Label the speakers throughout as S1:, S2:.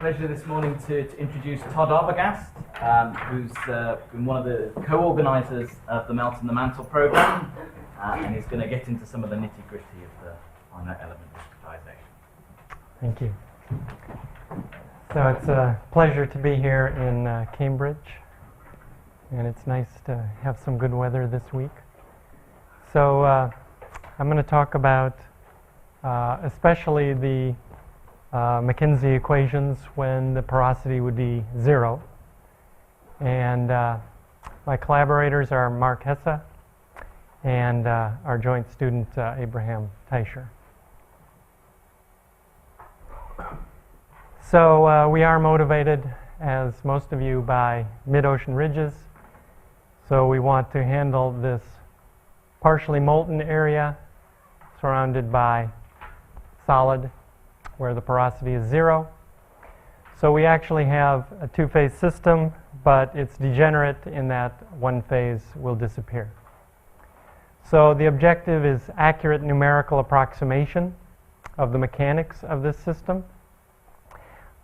S1: Pleasure this morning to introduce Todd Arbogast, who's been one of the co-organisers of the Melt and the Mantle program, and he's going to get into some of the nitty-gritty of the finite element discretization.
S2: Thank you. So it's a pleasure to be here in Cambridge, and it's nice to have some good weather this week. So I'm going to talk about especially the Mackenzie equations when the porosity would be 0. And my collaborators are Mark Hesse and our joint student Abraham Teicher. So we are motivated, as most of you, by mid-ocean ridges. So we want to handle this partially molten area surrounded by solid where the porosity is 0. So we actually have a two-phase system, but it's degenerate in that one phase will disappear. So the objective is accurate numerical approximation of the mechanics of this system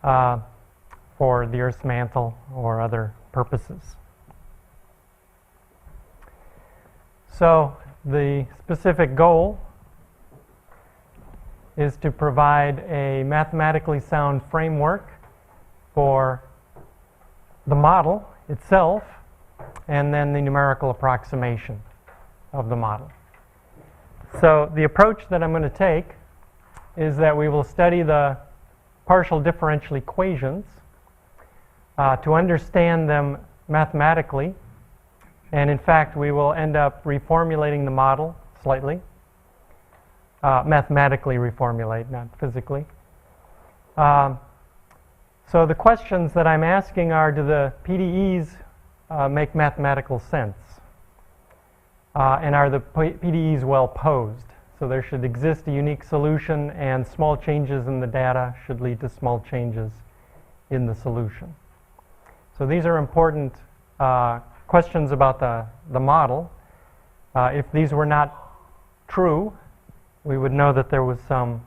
S2: for the Earth's mantle or other purposes. So the specific goal is to provide a mathematically sound framework for the model itself and then the numerical approximation of the model. So the approach that I'm going to take is that we will study the partial differential equations to understand them mathematically, and in fact we will end up reformulating the model slightly. Mathematically reformulate, not physically. So the questions that I'm asking are, do the PDEs make mathematical sense? And are the PDEs well posed? So there should exist a unique solution, and small changes in the data should lead to small changes in the solution. So these are important questions about the model. If these were not true, we would know that there was some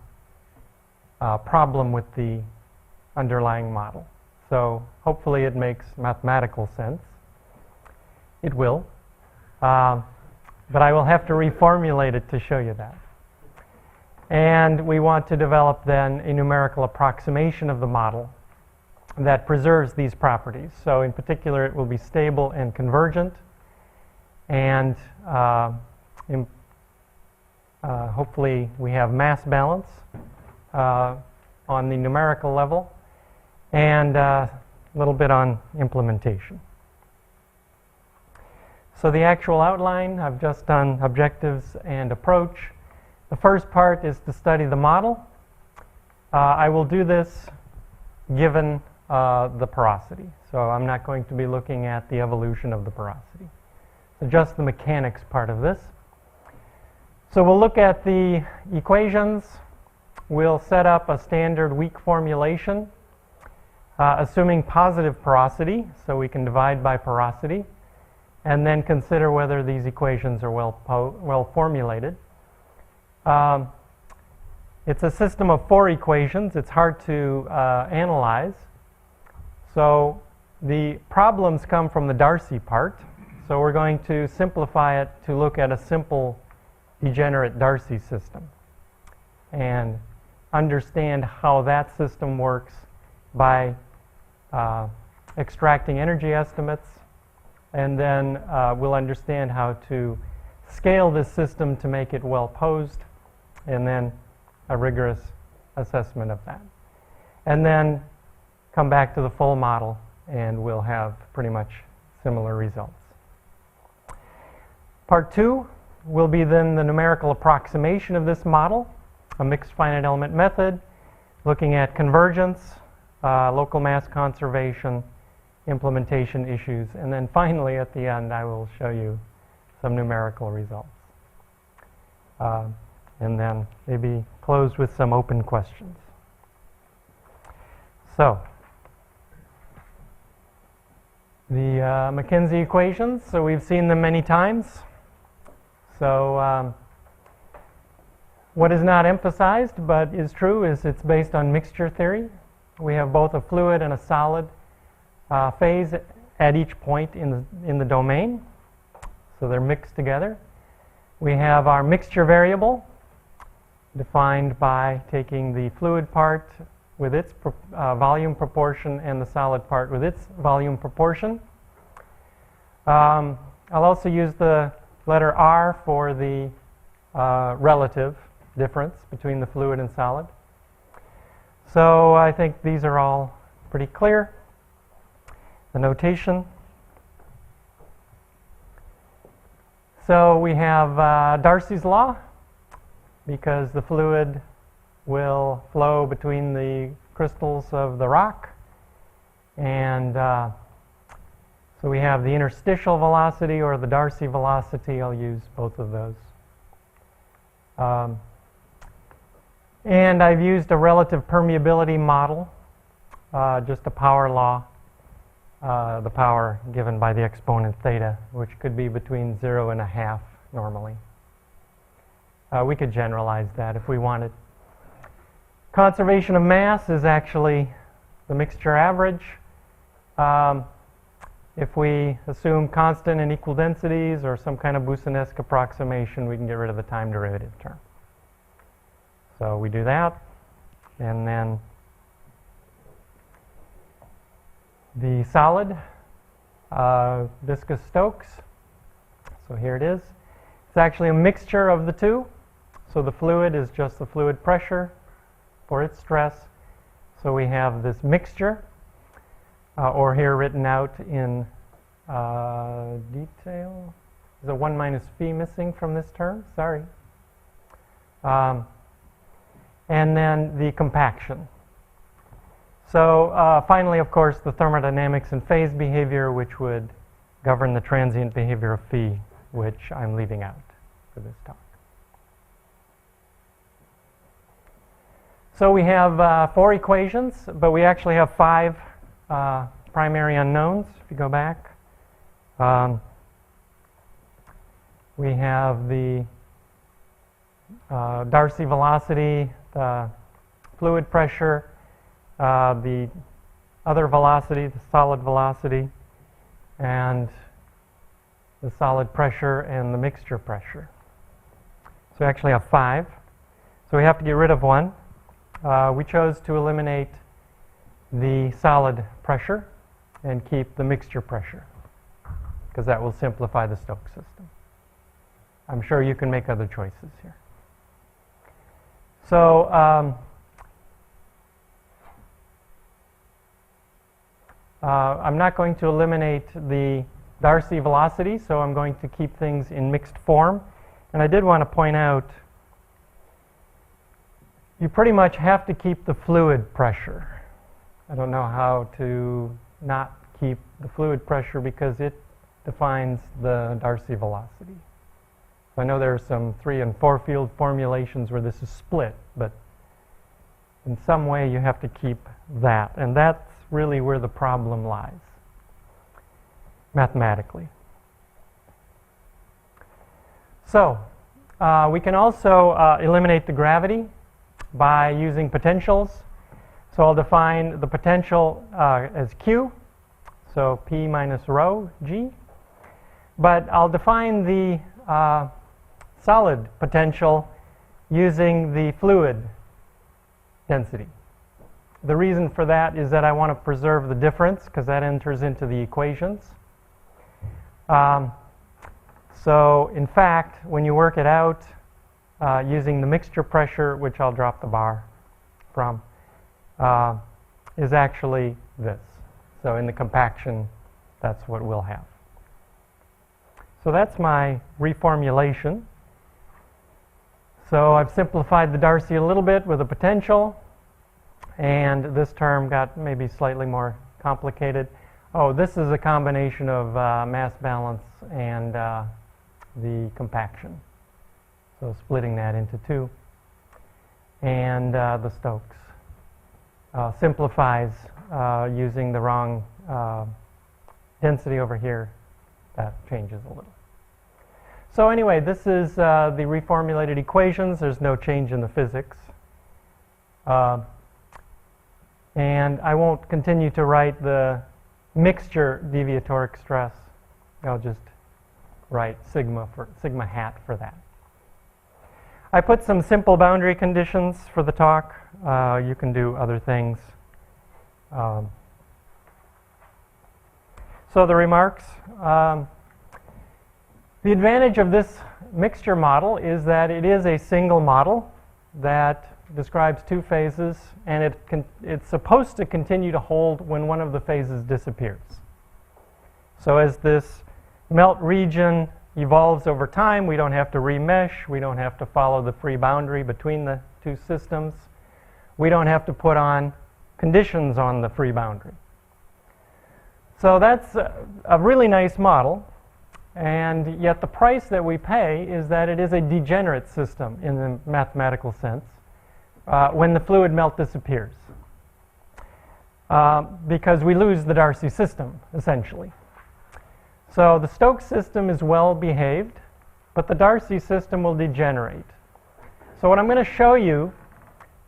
S2: problem with the underlying model. So hopefully it makes mathematical sense. It will. But I will have to reformulate it to show you that. And we want to develop then a numerical approximation of the model that preserves these properties. So in particular, it will be stable and convergent, and hopefully we have mass balance on the numerical level, and a little bit on implementation. So the actual outline, I've just done objectives and approach. The first part is to study the model. I will do this given the porosity. So I'm not going to be looking at the evolution of the porosity. So just the mechanics part of this. So we'll look at the equations. We'll set up a standard weak formulation, assuming positive porosity, so we can divide by porosity, and then consider whether these equations are well formulated. It's a system of 4 equations. It's hard to analyze. So the problems come from the Darcy part. So we're going to simplify it to look at a simple degenerate Darcy system and understand how that system works by extracting energy estimates, and then we'll understand how to scale this system to make it well posed, and then a rigorous assessment of that. And then come back to the full model, and we'll have pretty much similar results. Part 2 will be then the numerical approximation of this model, a mixed finite element method, looking at convergence, local mass conservation, implementation issues, and then finally at the end I will show you some numerical results. And then maybe close with some open questions. So, the Mackenzie equations, so we've seen them many times. So what is not emphasized but is true is it's based on mixture theory. we have both a fluid and a solid phase at each point in the domain. So they're mixed together. We have our mixture variable, defined by taking the fluid part with its volume proportion and the solid part with its volume proportion. I'll also use the letter R for the relative difference between the fluid and solid. So I think these are all pretty clear. The notation. So we have Darcy's law, because the fluid will flow between the crystals of the rock. And so we have the interstitial velocity or the Darcy velocity. I'll use both of those. And I've used a relative permeability model, just a power law, the power given by the exponent theta, which could be between 0 and 1/2 normally. We could generalize that if we wanted. Conservation of mass is actually the mixture average. If we assume constant and equal densities or some kind of Boussinesq approximation, we can get rid of the time derivative term. So we do that, and then the solid, viscous Stokes. So here it is. It's actually a mixture of the two. So the fluid is just the fluid pressure for its stress. So we have this mixture, or here written out in detail. Is a 1 minus phi missing from this term? Sorry. And then the compaction. So finally, of course, the thermodynamics and phase behavior, which would govern the transient behavior of phi, which I'm leaving out for this talk. So we have 4 equations, but we actually have 5 primary unknowns, if you go back. We have the Darcy velocity, the fluid pressure, the other velocity, the solid velocity, and the solid pressure and the mixture pressure. So we actually have 5. So we have to get rid of one. We chose to eliminate the solid pressure and keep the mixture pressure, because that will simplify the Stokes system. I'm sure you can make other choices here. So I'm not going to eliminate the Darcy velocity, so I'm going to keep things in mixed form. And I did want to point out, you pretty much have to keep the fluid pressure. I don't know how to not keep the fluid pressure because it defines the Darcy velocity. I know there are some 3 and 4 field formulations where this is split, but in some way you have to keep that. And that's really where the problem lies, mathematically. So we can also eliminate the gravity by using potentials. So I'll define the potential as Q, so P minus rho G. But I'll define the solid potential using the fluid density. The reason for that is that I want to preserve the difference, because that enters into the equations. So in fact, when you work it out using the mixture pressure, which I'll drop the bar from, is actually this. So in the compaction, that's what we'll have. So that's my reformulation. So I've simplified the Darcy a little bit with a potential, and this term got maybe slightly more complicated. Oh, this is a combination of mass balance and the compaction. So splitting that into 2. And the Stokes simplifies using the wrong density over here. That changes a little. So anyway, this is the reformulated equations. There's no change in the physics. And I won't continue to write the mixture deviatoric stress. I'll just write sigma hat for that. I put some simple boundary conditions for the talk. You can do other things. So the remarks. The advantage of this mixture model is that it is a single model that describes two phases, and it's supposed to continue to hold when one of the phases disappears. So as this melt region evolves over time, we don't have to remesh, we don't have to follow the free boundary between the two systems, we don't have to put on conditions on the free boundary. So that's a really nice model, and yet the price that we pay is that it is a degenerate system in the mathematical sense when the fluid melt disappears, because we lose the Darcy system, essentially. So the Stokes system is well behaved, but the Darcy system will degenerate. So what I'm going to show you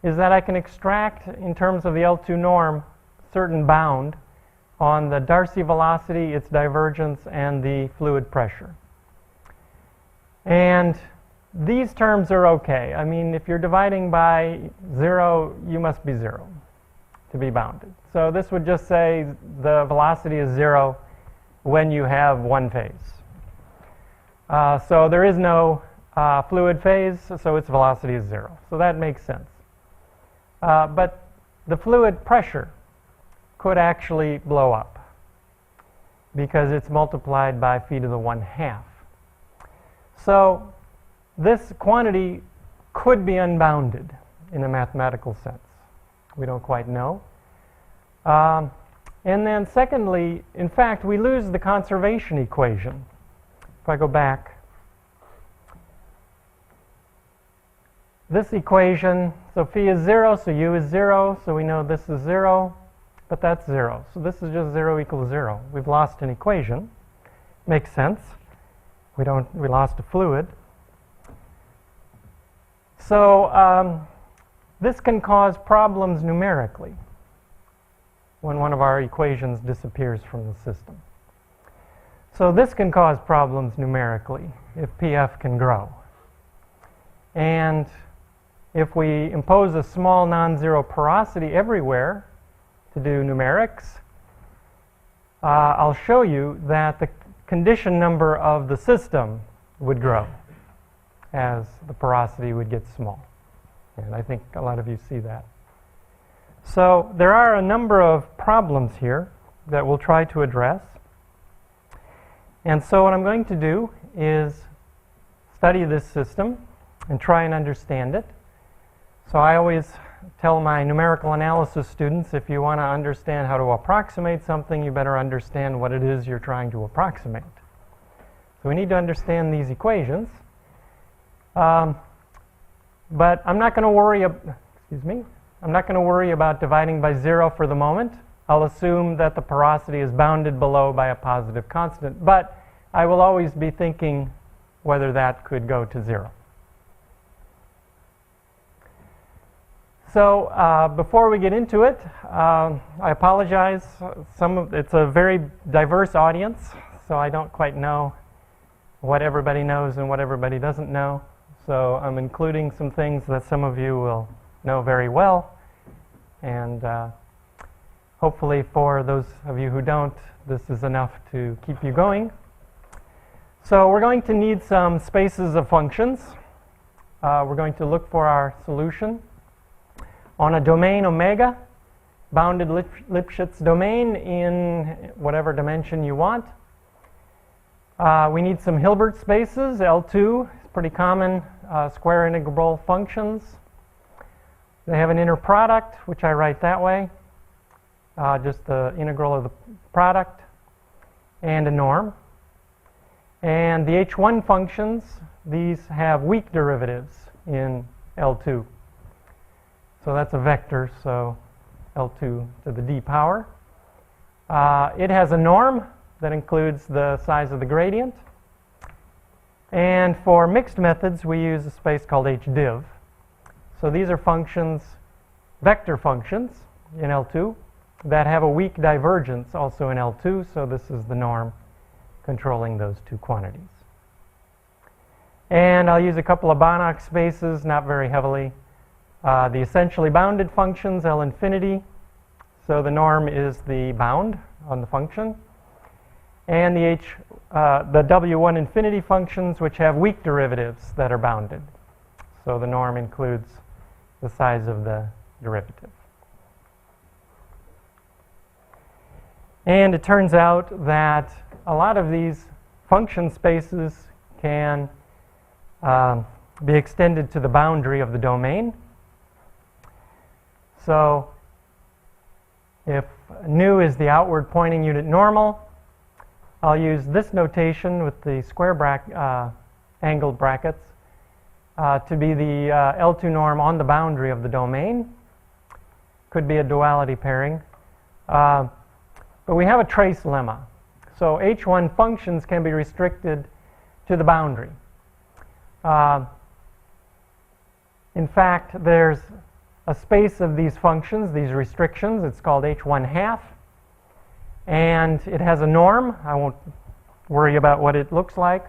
S2: is that I can extract, in terms of the L2 norm, certain bound on the Darcy velocity, its divergence, and the fluid pressure. And these terms are okay. I mean, if you're dividing by 0, you must be 0 to be bounded. So this would just say the velocity is 0 when you have one phase. So there is no fluid phase, so its velocity is 0. So that makes sense. But the fluid pressure could actually blow up because it's multiplied by phi to the 1/2. So this quantity could be unbounded in a mathematical sense. We don't quite know. And then secondly, in fact, we lose the conservation equation. If I go back, this equation, so phi is 0, so u is 0, so we know this is 0, but that's 0. So this is just 0 equals 0. We've lost an equation. Makes sense. We lost a fluid. So this can cause problems numerically when one of our equations disappears from the system. So this can cause problems numerically if PF can grow. And if we impose a small non-zero porosity everywhere to do numerics, I'll show you that the condition number of the system would grow as the porosity would get small. And I think a lot of you see that. So there are a number of problems here that we'll try to address. And so what I'm going to do is study this system and try and understand it. So I always tell my numerical analysis students, if you want to understand how to approximate something, you better understand what it is you're trying to approximate. So we need to understand these equations. But I'm not going to worry I'm not going to worry about dividing by 0 for the moment. I'll assume that the porosity is bounded below by a positive constant, but I will always be thinking whether that could go to 0. So before we get into it, I apologize. It's a very diverse audience, so I don't quite know what everybody knows and what everybody doesn't know. So I'm including some things that some of you will know very well, and hopefully for those of you who don't, this is enough to keep you going. So we're going to need some spaces of functions. We're going to look for our solution on a domain omega, bounded Lipschitz domain in whatever dimension you want. We need some Hilbert spaces. L2 is pretty common square integrable functions. They have an inner product, which I write that way, just the integral of the product, and a norm. And the H1 functions, these have weak derivatives in L2. So that's a vector, so L2 to the d power. It has a norm that includes the size of the gradient. And for mixed methods, we use a space called HDiv. So these are functions, vector functions, in L2 that have a weak divergence also in L2, so this is the norm controlling those two quantities. And I'll use a couple of Banach spaces, not very heavily. The essentially bounded functions, L infinity, so the norm is the bound on the function. And the W1 infinity functions, which have weak derivatives that are bounded. So the norm includes the size of the derivative. And it turns out that a lot of these function spaces can be extended to the boundary of the domain. So if nu is the outward pointing unit normal, I'll use this notation with the square angled brackets to be the L2 norm on the boundary of the domain. Could be a duality pairing. But we have a trace lemma. So H1 functions can be restricted to the boundary. In fact, there's a space of these functions, these restrictions. It's called H1 half. And it has a norm. I won't worry about what it looks like.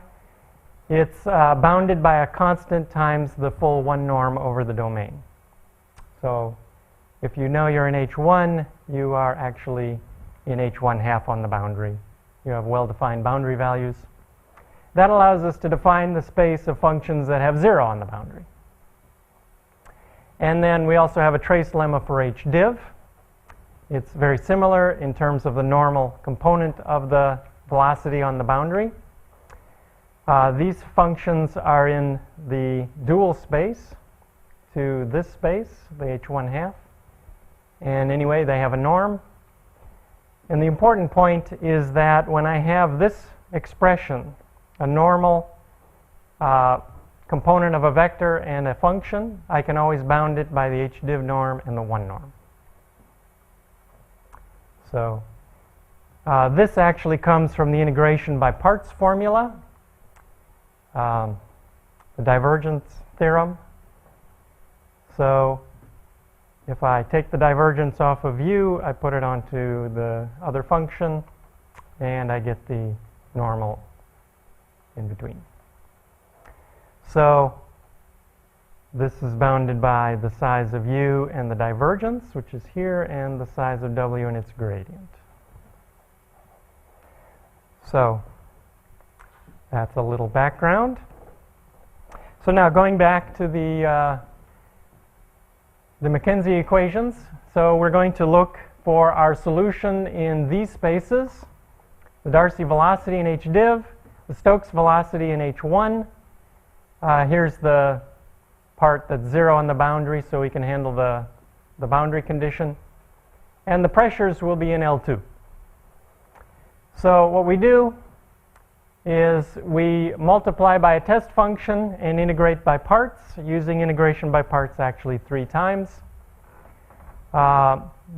S2: It's bounded by a constant times the full one norm over the domain. So if you know you're in H1, you are actually in H1 half on the boundary. You have well-defined boundary values. That allows us to define the space of functions that have 0 on the boundary. And then we also have a trace lemma for H div. It's very similar in terms of the normal component of the velocity on the boundary. These functions are in the dual space to this space, the H1 half. And anyway, they have a norm. And the important point is that when I have this expression, a normal component of a vector and a function, I can always bound it by the H div norm and the 1 norm. So this actually comes from the integration by parts formula, the divergence theorem. So if I take the divergence off of u, I put it onto the other function, and I get the normal in between. So this is bounded by the size of u and the divergence, which is here, and the size of w and its gradient. So that's a little background. So now going back to the Mackenzie equations. So we're going to look for our solution in these spaces, the Darcy velocity in H div, the Stokes velocity in H1. Here's the part that's 0 on the boundary, so we can handle the boundary condition. And the pressures will be in L2. So what we do is we multiply by a test function and integrate by parts, using integration by parts actually 3 times.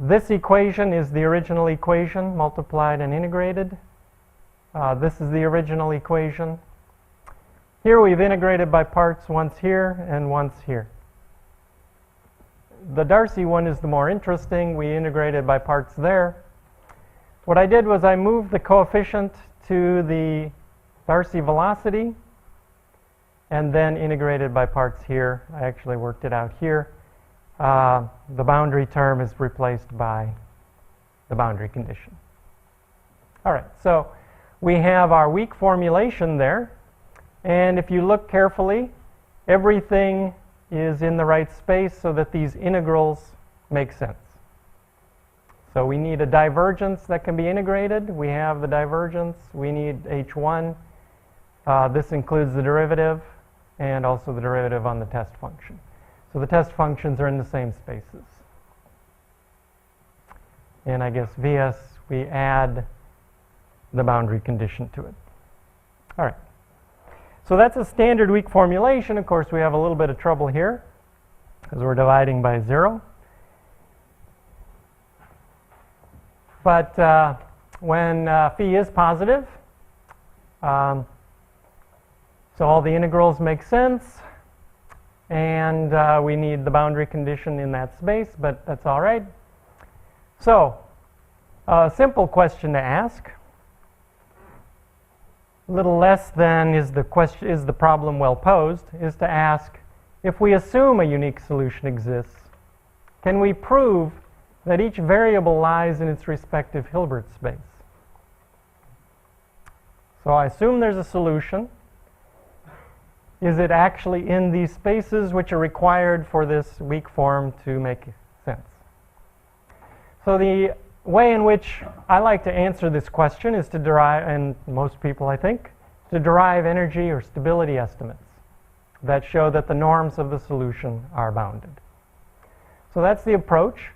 S2: This equation is the original equation multiplied and integrated. This is the original equation. Here we've integrated by parts once here and once here. The Darcy one is the more interesting. We integrated by parts there. What I did was I moved the coefficient to the Darcy velocity and then integrated by parts here. I actually worked it out here. The boundary term is replaced by the boundary condition. All right, so we have our weak formulation there. And if you look carefully, everything is in the right space so that these integrals make sense. So we need a divergence that can be integrated. We have the divergence. We need H1. This includes the derivative and also the derivative on the test function. So the test functions are in the same spaces. And I guess Vs, we add the boundary condition to it. All right. So that's a standard weak formulation. Of course, we have a little bit of trouble here because we're dividing by 0. But when phi is positive, so all the integrals make sense, and we need the boundary condition in that space, but that's all right. So, a simple question to ask, a little less than is the problem well posed, is to ask, if we assume a unique solution exists, can we prove that each variable lies in its respective Hilbert space? So I assume there's a solution. Is it actually in these spaces which are required for this weak form to make sense? So the way in which I like to answer this question is to derive, and most people I think, to derive energy or stability estimates that show that the norms of the solution are bounded. So that's the approach.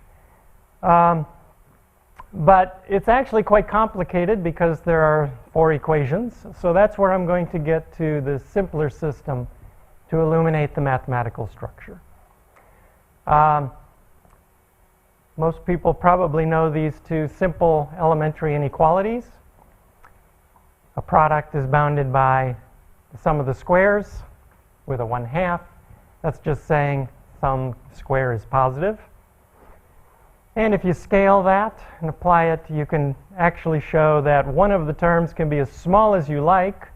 S2: But it's actually quite complicated because there are 4 equations. So that's where I'm going to get to the simpler system to illuminate the mathematical structure. Most people probably know these 2 simple elementary inequalities. A product is bounded by the sum of the squares with a 1/2. That's just saying some square is positive. And if you scale that and apply it, you can actually show that one of the terms can be as small as you like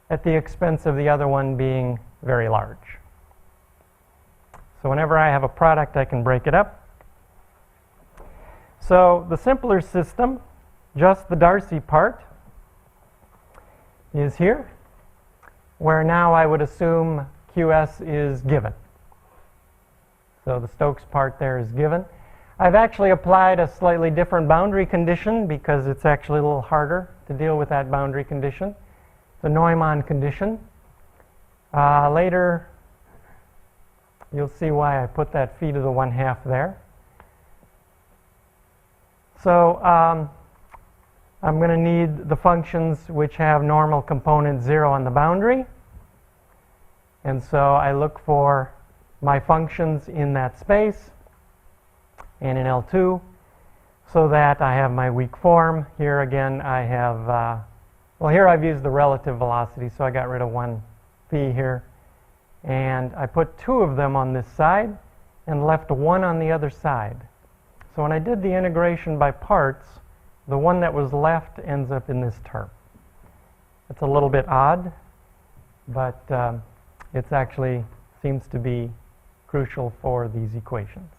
S2: at the expense of the other one being very large. So whenever I have a product, I can break it up. So the simpler system, just the Darcy part, is here, where now I would assume QS is given. So the Stokes part there is given. I've actually applied a slightly different boundary condition because it's actually a little harder to deal with that boundary condition. The Neumann condition. Later, you'll see why I put that phi to the 1/2 there. So I'm going to need the functions which have normal component 0 on the boundary. And so I look for my functions in that space and in L2 so that I have my weak form. Here again I have, well here I've used the relative velocity, so I got rid of 1 phi here. And I put 2 of them on this side and left 1 on the other side. So when I did the integration by parts, the one that was left ends up in this term. It's a little bit odd, but it's actually seems to be crucial for these equations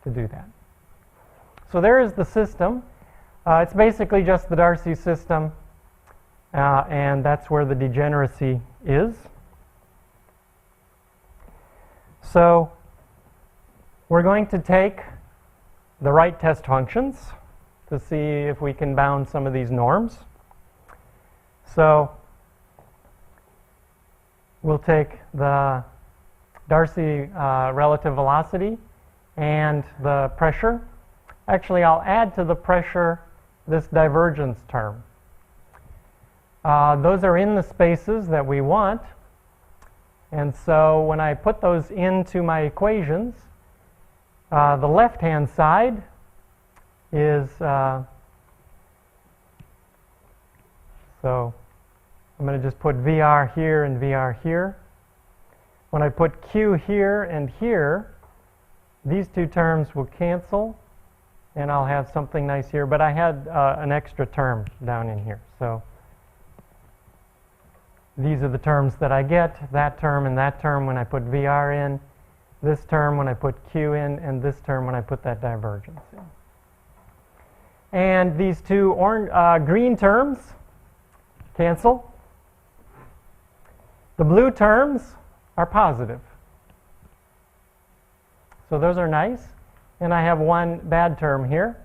S2: to do that. So there is the system. It's basically just the Darcy system, and that's where the degeneracy is. So we're going to take the right test functions to see if we can bound some of these norms. So we'll take the Darcy relative velocity and the pressure. Actually, I'll add to the pressure this divergence term. Those are in the spaces that we want. And so when I put those into my equations, the left-hand side is, so I'm going to just put VR here and VR here. When I put Q here and here, these 2 terms will cancel, and I'll have something nice here. But I had an extra term down in here. So these are the terms that I get, that term and that term when I put VR in, this term when I put Q in, and this term when I put that divergence in. And these 2 green terms cancel. The blue terms are positive. So those are nice. And I have 1 bad term here.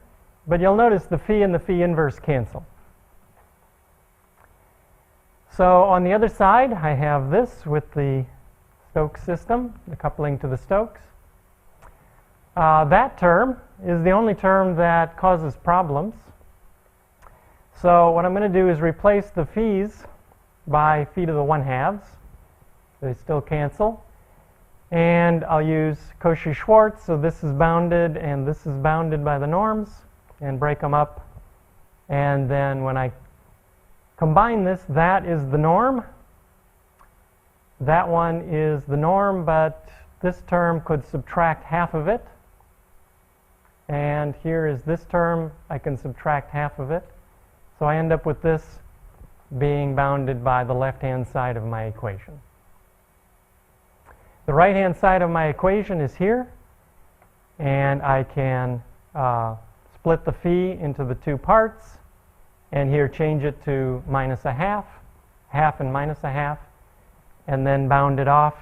S2: But you'll notice the phi and the phi inverse cancel. So on the other side, I have this with the Stokes system, the coupling to the Stokes. That term is the only term that causes problems. So what I'm going to do is replace the phis by phi to the 1/2. They still cancel. And I'll use Cauchy-Schwarz, so this is bounded and this is bounded by the norms, and break them up. And then when I combine this, that is the norm. That one is the norm, but this term could subtract half of it. And here is this term. I can subtract half of it. So I end up with this being bounded by the left-hand side of my equation. The right-hand side of my equation is here. And I can split the phi into the two parts. And here change it to minus a half, half and minus a half, and then bound it off.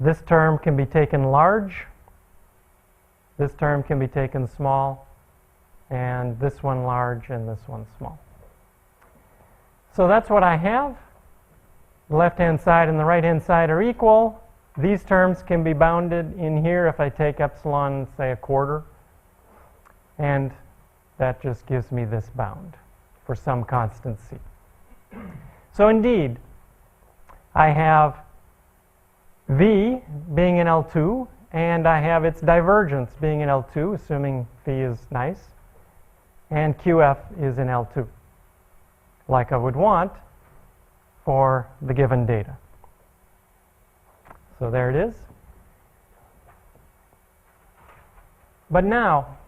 S2: This term can be taken large. This term can be taken small. And this one large and this one small. So that's what I have. The left-hand side and the right-hand side are equal. These terms can be bounded in here if I take epsilon, say, a quarter. And that just gives me this bound for some constant c. So indeed, I have V being in L2, and I have its divergence being in L2, assuming phi is nice, and QF is in L2, like I would want for the given data. So there it is. But now,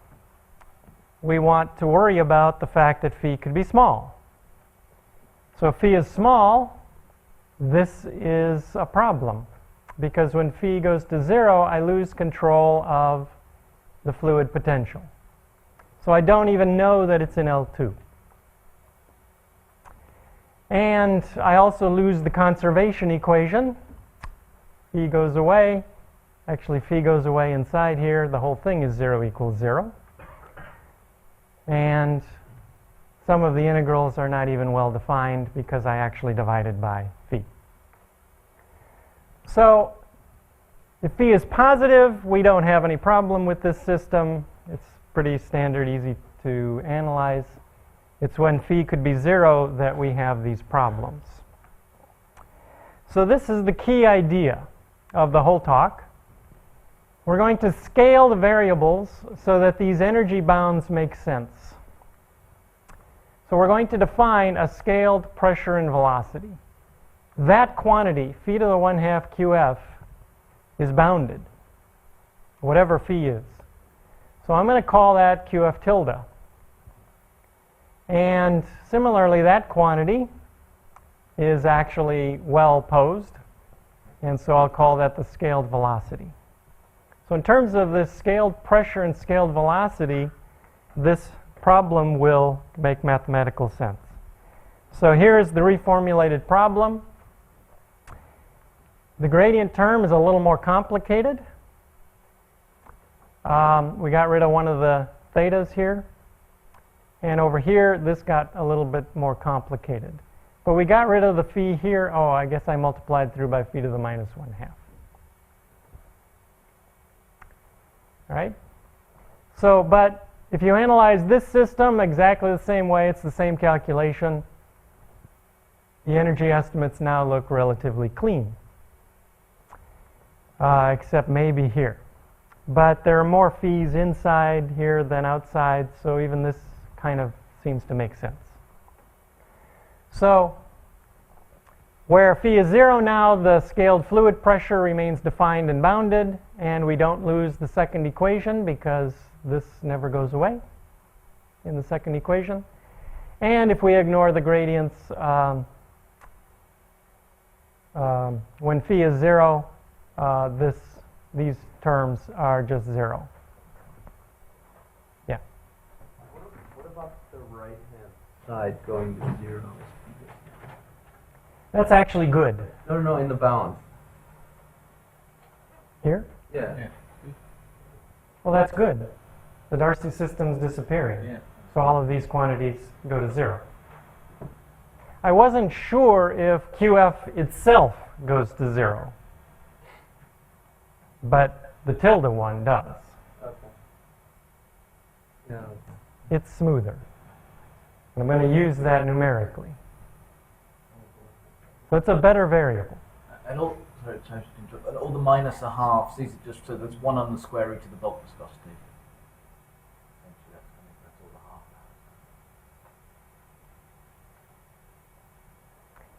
S2: we want to worry about the fact that phi could be small. So if phi is small, this is a problem, because when phi goes to 0, I lose control of the fluid potential. So I don't even know that it's in L2. And I also lose the conservation equation. Phi goes away. Actually, phi goes away inside here. The whole thing is 0 equals 0. And some of the integrals are not even well defined because I actually divided by phi. So if phi is positive, we don't have any problem with this system. It's pretty standard, easy to analyze. It's when phi could be 0 that we have these problems. So this is the key idea of the whole talk. We're going to scale the variables so that these energy bounds make sense. So we're going to define a scaled pressure and velocity. That quantity, phi to the 1/2 QF, is bounded, whatever phi is. So I'm going to call that QF tilde. And similarly, that quantity is actually well posed, and so I'll call that the scaled velocity. So in terms of this scaled pressure and scaled velocity, this problem will make mathematical sense. So here is the reformulated problem. The gradient term is a little more complicated. We got rid of one of the thetas here. And over here, this got a little bit more complicated. But we got rid of the phi here. Oh, I guess I multiplied through by phi to the minus 1/2. All right? So, but if you analyze this system exactly the same way, it's the same calculation. The energy estimates now look relatively clean, except maybe here. But there are more phis inside here than outside, so even this kind of seems to make sense. So where phi is 0 now, the scaled fluid pressure remains defined and bounded, and we don't lose the second equation because this never goes away in the second equation. And if we ignore the gradients, when phi is 0, these terms are just 0. Yeah.
S3: What about the right-hand side going to 0?
S2: That's actually good.
S3: No, in the balance.
S2: Here?
S3: Yeah.
S2: Well, that's good. The Darcy system's disappearing.
S1: Yeah.
S2: So all of these quantities go to 0. I wasn't sure if QF itself goes to 0. But the tilde one does.
S3: Okay. No.
S2: It's smoother. I'm going to use that numerically. So it's a better variable.
S1: And all, sorry to interrupt, and all the minus a halves, these are just, so there's 1 on the square root of the bulk viscosity. Essentially, that's all the half.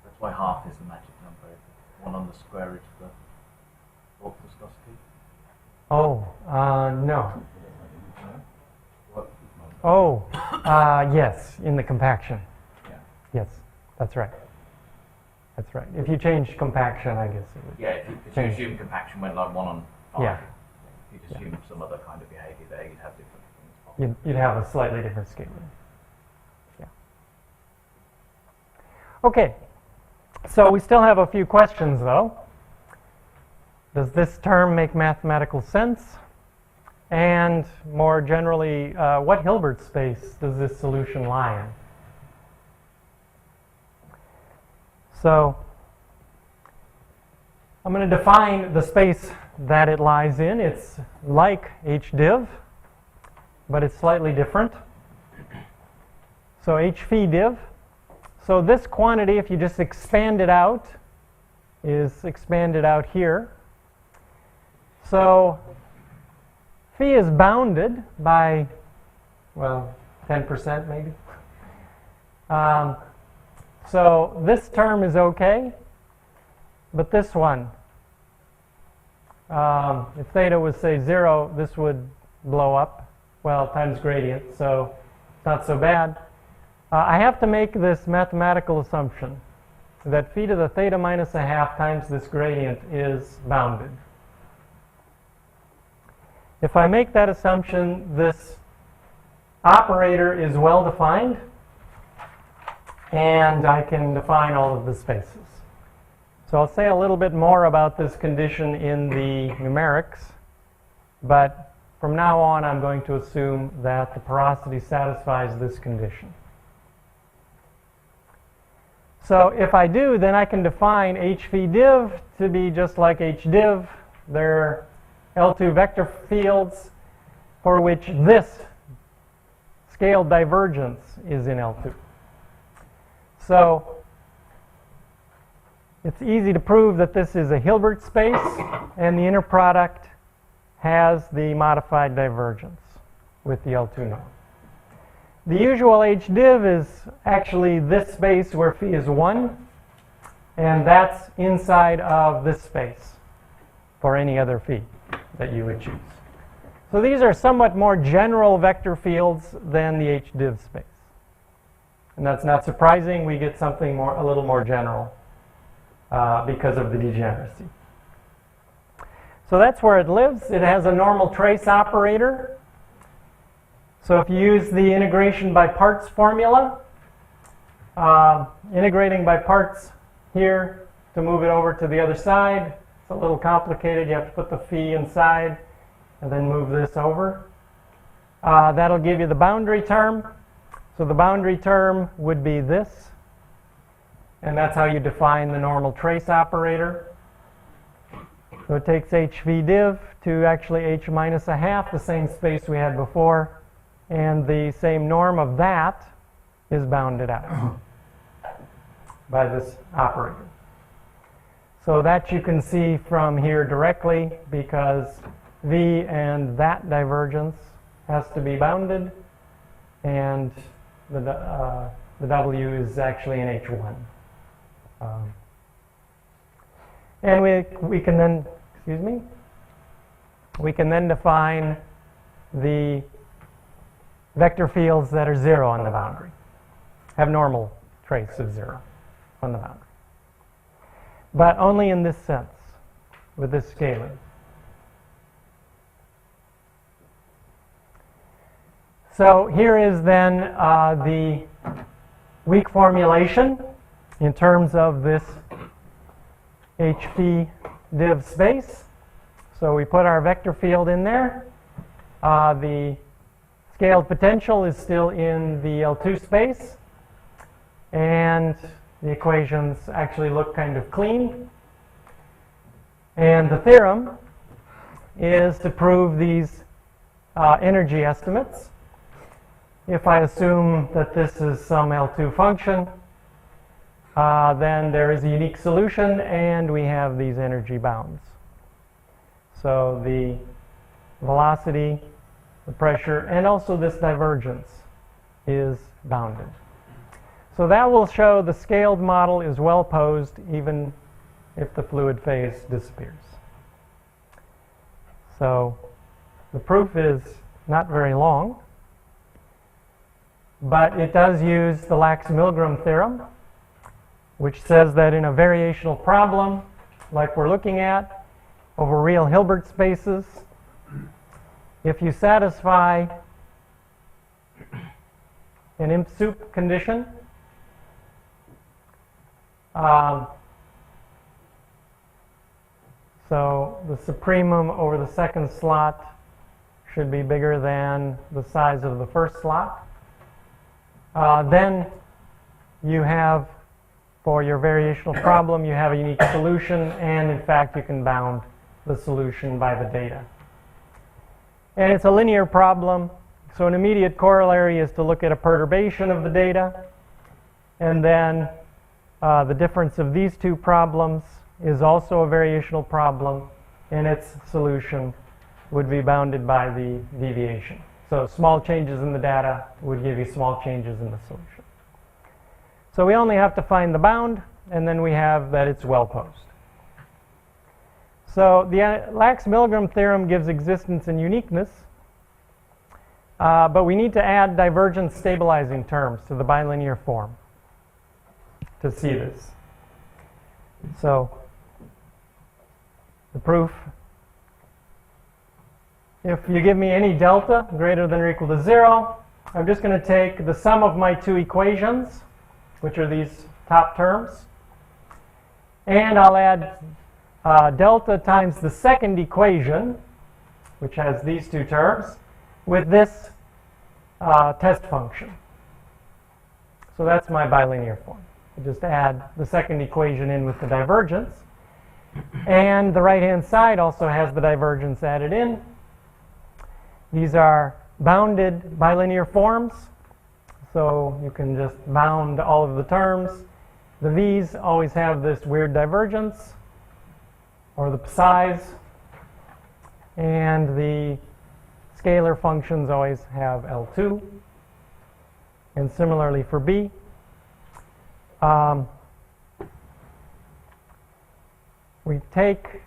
S1: That's why half is the magic number. 1 on the square root of the bulk viscosity.
S2: Oh, no. Yes, in the compaction.
S1: Yeah.
S2: Yes, that's right. That's right. If you change compaction, I guess it would.
S1: Yeah, if you assume compaction went like 1 on 5,
S2: Yeah.
S1: if you assume some other kind of behavior there, you'd have different things.
S2: You'd have a slightly different scaling. Yeah. Okay. So we still have a few questions, though. Does this term make mathematical sense? And more generally, what Hilbert space does this solution lie in? So I'm going to define the space that it lies in. It's like HDiv, but it's slightly different. So H phi div. So this quantity, if you just expand it out, is expanded out here. So phi is bounded by, well, 10% maybe. So this term is okay, but this one, if theta was, say, 0, this would blow up, well, times gradient, so it's not so bad. I have to make this mathematical assumption that phi to the theta minus a half times this gradient is bounded. If I make that assumption, this operator is well defined, and I can define all of the spaces. So I'll say a little bit more about this condition in the numerics, but from now on I'm going to assume that the porosity satisfies this condition. So if I do, then I can define H phi div to be just like H div. They're L2 vector fields for which this scaled divergence is in L2. So it's easy to prove that this is a Hilbert space, and the inner product has the modified divergence with the L2 norm. The usual H div is actually this space where phi is 1, and that's inside of this space for any other phi that you would choose. So these are somewhat more general vector fields than the H div space. And that's not surprising. We get something a little more general because of the degeneracy. So that's where it lives. It has a normal trace operator. So if you use the integration by parts formula, integrating by parts here to move it over to the other side, it's a little complicated. You have to put the phi inside and then move this over. That'll give you the boundary term. So the boundary term would be this, and that's how you define the normal trace operator. So it takes H phi div to actually H minus a half, the same space we had before, and the same norm of that is bounded out by this operator. So that you can see from here directly, because V and that divergence has to be bounded, and the W is actually in H1. And we can then, we can then define the vector fields that are 0 on the boundary, have normal trace of 0 on the boundary. But only in this sense, with this scaling. So here is then the weak formulation in terms of this H phi div space. So we put our vector field in there. The scaled potential is still in the L2 space. And the equations actually look kind of clean. And the theorem is to prove these energy estimates. If I assume that this is some L2 function, then there is a unique solution, and we have these energy bounds. So the velocity, the pressure, and also this divergence is bounded. So that will show the scaled model is well posed even if the fluid phase disappears. So the proof is not very long. but it does use the Lax-Milgram theorem, which says that in a variational problem, like we're looking at, over real Hilbert spaces, if you satisfy an imp sup condition, so the supremum over the second slot should be bigger than the size of the first slot. Then you have, for your variational problem, you have a unique solution, and in fact you can bound the solution by the data. And it's a linear problem, so an immediate corollary is to look at a perturbation of the data, and then the difference of these two problems is also a variational problem, and its solution would be bounded by the deviation. So small changes in the data would give you small changes in the solution. So we only have to find the bound, and then we have that it's well posed. So the Lax-Milgram theorem gives existence and uniqueness, but we need to add divergence stabilizing terms to the bilinear form to see this. So the proof, if you give me any delta greater than or equal to 0, I'm just going to take the sum of my two equations, which are these top terms, and I'll add delta times the second equation, which has these two terms, with this test function. So that's my bilinear form. I just add the second equation in with the divergence. And the right-hand side also has the divergence added in. These are bounded bilinear forms, so you can just bound all of the terms. The v's always have this weird divergence, or the psi's, and the scalar functions always have L2, and similarly for b. We take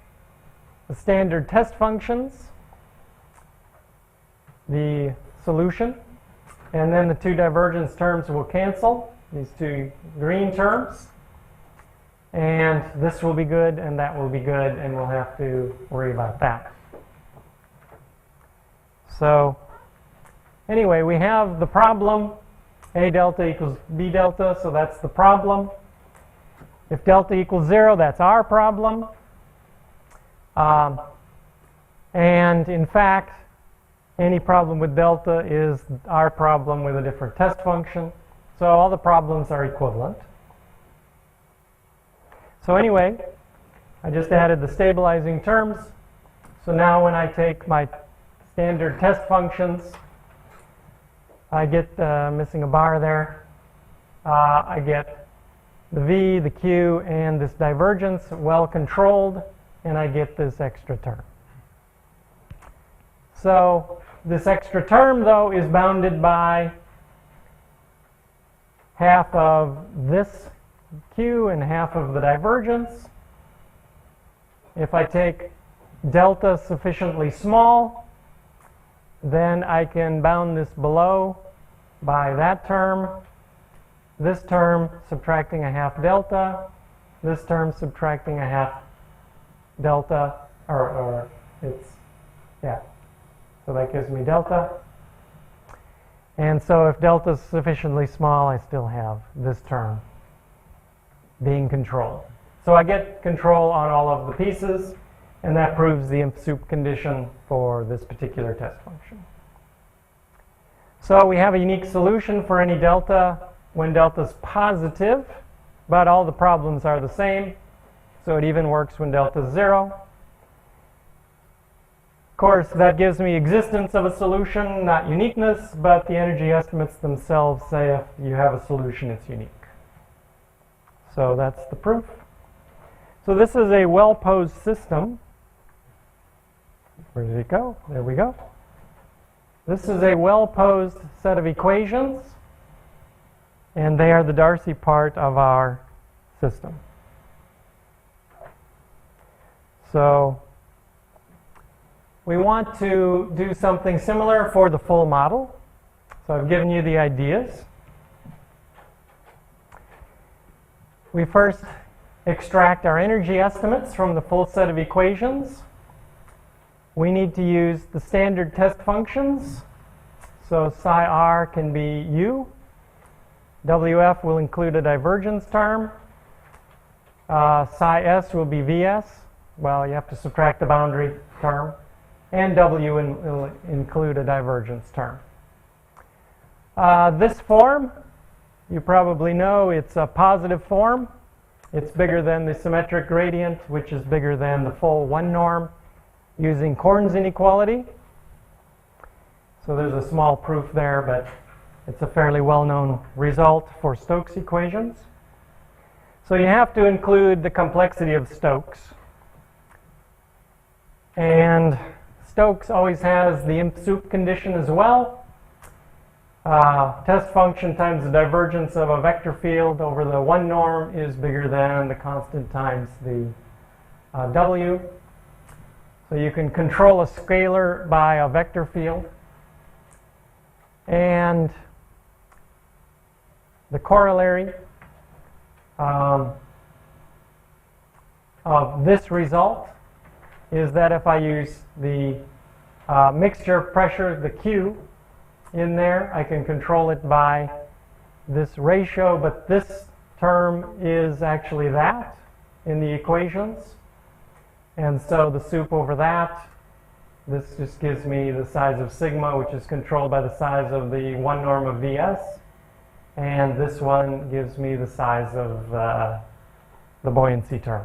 S2: the standard test functions, the solution, and then the two divergence terms will cancel, these two green terms, and this will be good and that will be good, and we'll have to worry about that. So anyway, we have the problem, A delta equals B delta, so that's the problem. If delta equals 0, that's our problem. And in fact, any problem with delta is our problem with a different test function. So all the problems are equivalent. So anyway, I just added the stabilizing terms. So now when I take my standard test functions, I get, missing a bar there, I get the v, the q, and this divergence well controlled, and I get this extra term. So this extra term, though, is bounded by half of this q and half of the divergence. If I take delta sufficiently small, then I can bound this below by that term, this term subtracting a half delta, this term subtracting a half delta, or it's, yeah, so that gives me delta. And so if delta is sufficiently small, I still have this term being controlled. So I get control on all of the pieces, and that proves the imp sup condition for this particular test function. So we have a unique solution for any delta when delta is positive, but all the problems are the same, so it even works when delta is 0. Of course, that gives me existence of a solution, not uniqueness, but the energy estimates themselves say if you have a solution, it's unique. So that's the proof. So this is a well-posed system. Where did it go? There we go. This is a well-posed set of equations, and they are the Darcy part of our system. So we want to do something similar for the full model. So I've given you the ideas. We first extract our energy estimates from the full set of equations. We need to use the standard test functions. So psi r can be u. WF will include a divergence term. Psi s will be Vs. Well, you have to subtract the boundary term. And W will include a divergence term. This form, you probably know it's a positive form. It's bigger than the symmetric gradient, which is bigger than the full 1 norm, using Korn's inequality. So there's a small proof there, but it's a fairly well-known result for Stokes equations. So you have to include the complexity of Stokes. And Stokes always has the imp sup condition as well. Test function times the divergence of a vector field over the 1 norm is bigger than the constant times the W. So you can control a scalar by a vector field. And the corollary of this result is that if I use the mixture pressure, the Q, in there, I can control it by this ratio, but this term is actually that in the equations. And so the sup over that, this just gives me the size of sigma, which is controlled by the size of the 1 norm of Vs. And this one gives me the size of the buoyancy term.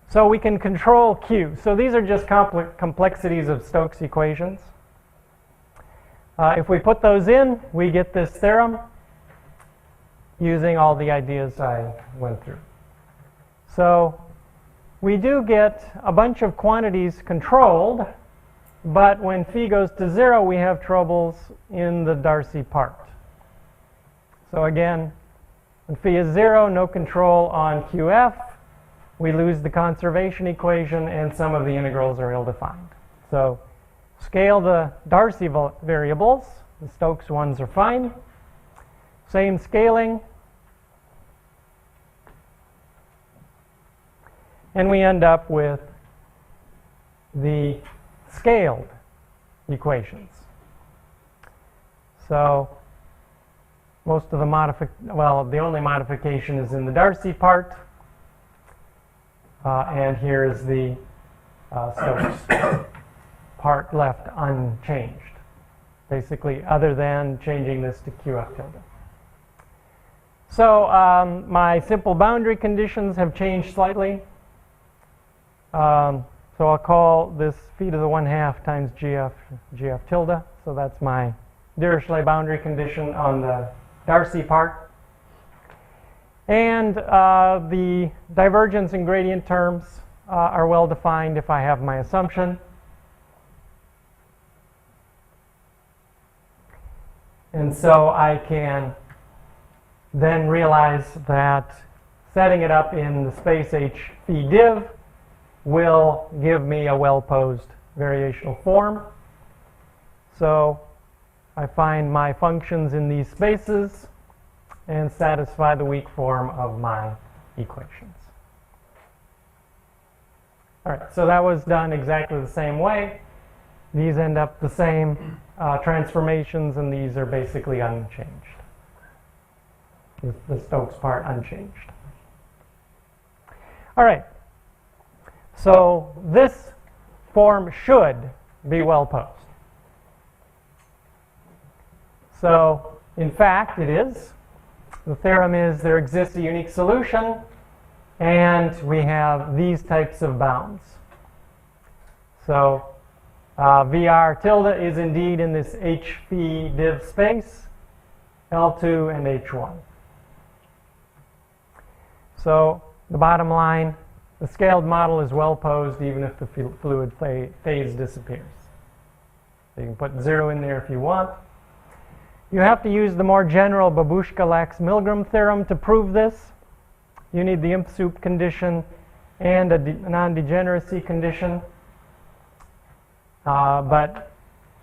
S2: So we can control Q. So these are just complexities of Stokes equations. If we put those in, we get this theorem using all the ideas I went through. So we do get a bunch of quantities controlled, but when phi goes to 0, we have troubles in the Darcy part. So again, when phi is 0, no control on QF. We lose the conservation equation, and some of the integrals are ill-defined. So scale the Darcy variables. The Stokes ones are fine. Same scaling. And we end up with the scaled equations. So most of the the only modification is in the Darcy part. And here is the Stokes part left unchanged, basically, other than changing this to QF tilde. So my simple boundary conditions have changed slightly. So I'll call this phi to the 1/2 times GF tilde. So that's my Dirichlet boundary condition on the Darcy part. And the divergence and gradient terms are well defined if I have my assumption. And so I can then realize that setting it up in the space H phi div will give me a well-posed variational form. So I find my functions in these spaces and satisfy the weak form of my equations. All right, so that was done exactly the same way. These end up the same transformations, and these are basically unchanged. The Stokes part unchanged. All right, so this form should be well posed. So, in fact, it is. The theorem is there exists a unique solution, and we have these types of bounds. So VR tilde is indeed in this H phi div space, L2 and H1. So the bottom line, the scaled model is well posed even if the fluid phase disappears. So you can put 0 in there if you want. You have to use the more general Babushka-Lax-Milgram theorem to prove this. You need the imp sup condition and a non-degeneracy condition. But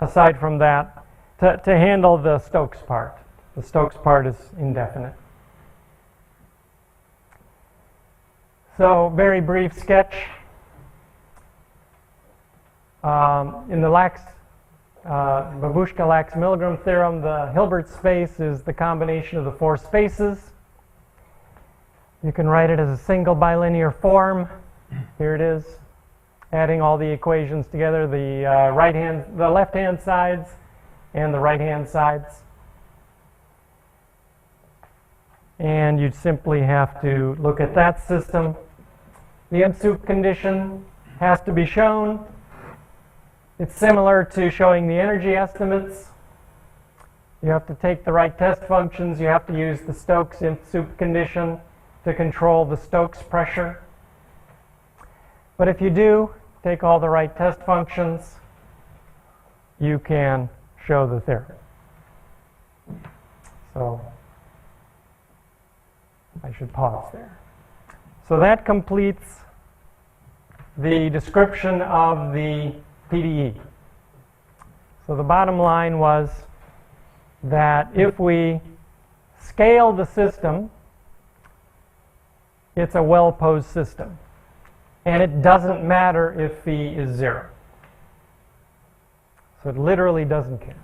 S2: aside from that, to handle the Stokes part. The Stokes part is indefinite. So, very brief sketch. In the Babushka-Lax-Milgram theorem, the Hilbert space is the combination of the four spaces. You can write it as a single bilinear form. Here it is, adding all the equations together, the left-hand sides and the right-hand sides. And you'd simply have to look at that system. The M-soup condition has to be shown. It's similar to showing the energy estimates. You have to take the right test functions. You have to use the Stokes M-soup condition to control the Stokes pressure. But if you do take all the right test functions, you can show the theorem. So I should pause there. So that completes the description of the PDE. So the bottom line was that if we scale the system, it's a well-posed system. And it doesn't matter if phi is 0. So it literally doesn't care.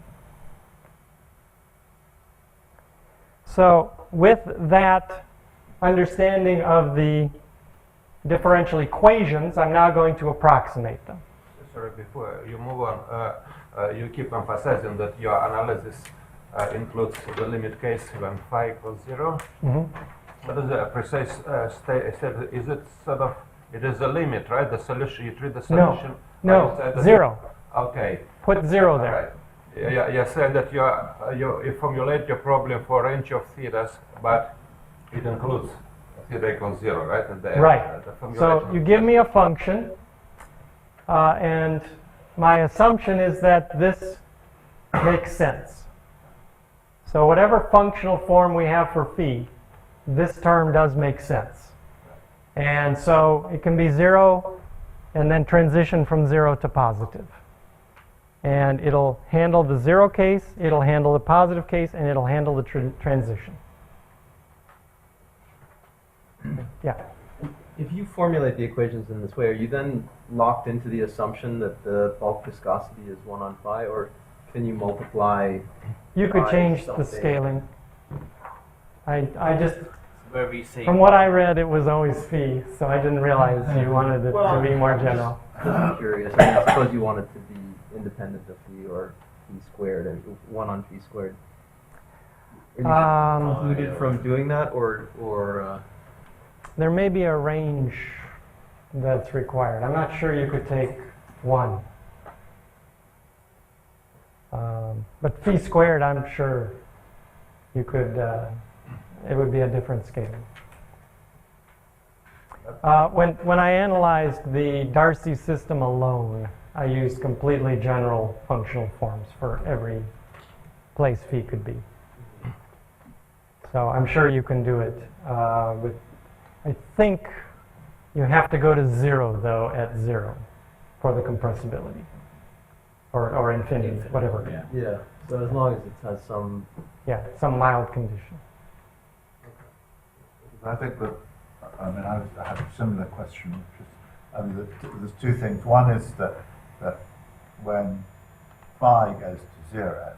S2: So with that understanding of the differential equations, I'm now going to approximate them.
S4: Sorry, before you move on, you keep emphasizing that your analysis includes the limit case when phi equals 0. What is the precise state? Is it sort of, it is a limit, right? The solution, you treat the solution?
S2: No, 0.
S4: Okay.
S2: Put 0 there.
S4: Right. Yeah, you said that you formulate your problem for a range of thetas, but it includes theta equals 0, right? And the
S2: Right. So you give me a function, and my assumption is that this makes sense. So whatever functional form we have for phi, this term does make sense. And so it can be 0 and then transition from 0 to positive. And it'll handle the 0 case, it'll handle the positive case, and it'll handle the transition. Yeah.
S3: If you formulate the equations in this way, are you then locked into the assumption that the bulk viscosity is 1 on phi, or can you multiply?
S2: You could
S3: by
S2: change the
S3: something?
S2: scaling. I just,
S1: Where we see
S2: from what I read, it was always phi, so I didn't realize you wanted it to be more general.
S3: Just curious. I mean, I suppose you want it to be independent of phi or phi squared, and 1 on phi squared. Are you excluded from doing that, or
S2: There may be a range that's required. I'm not sure you could take 1. But phi squared, I'm sure you could, it would be a different scaling. When I analyzed the Darcy system alone, I used completely general functional forms for every place phi could be. So I'm sure you can do it with, I think you have to go to 0 though at 0 for the compressibility. Or infinity, whatever.
S3: yeah? So as long as it has some.
S2: Yeah, some mild condition.
S5: I think that, I mean, I have a similar question, which is, there's two things. One is that when phi goes to 0,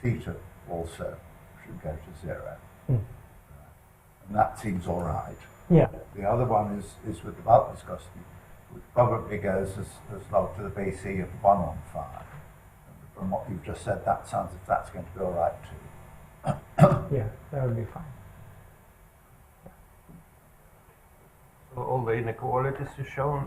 S5: theta also should go to 0. And that seems all right.
S2: Yeah.
S5: The other one is with the bulk viscosity, which probably goes as log to the base e of 1 on phi. From what you've just said, that sounds as if that's going to be all right too.
S2: Yeah, that would be fine.
S4: So all the inequalities you shown,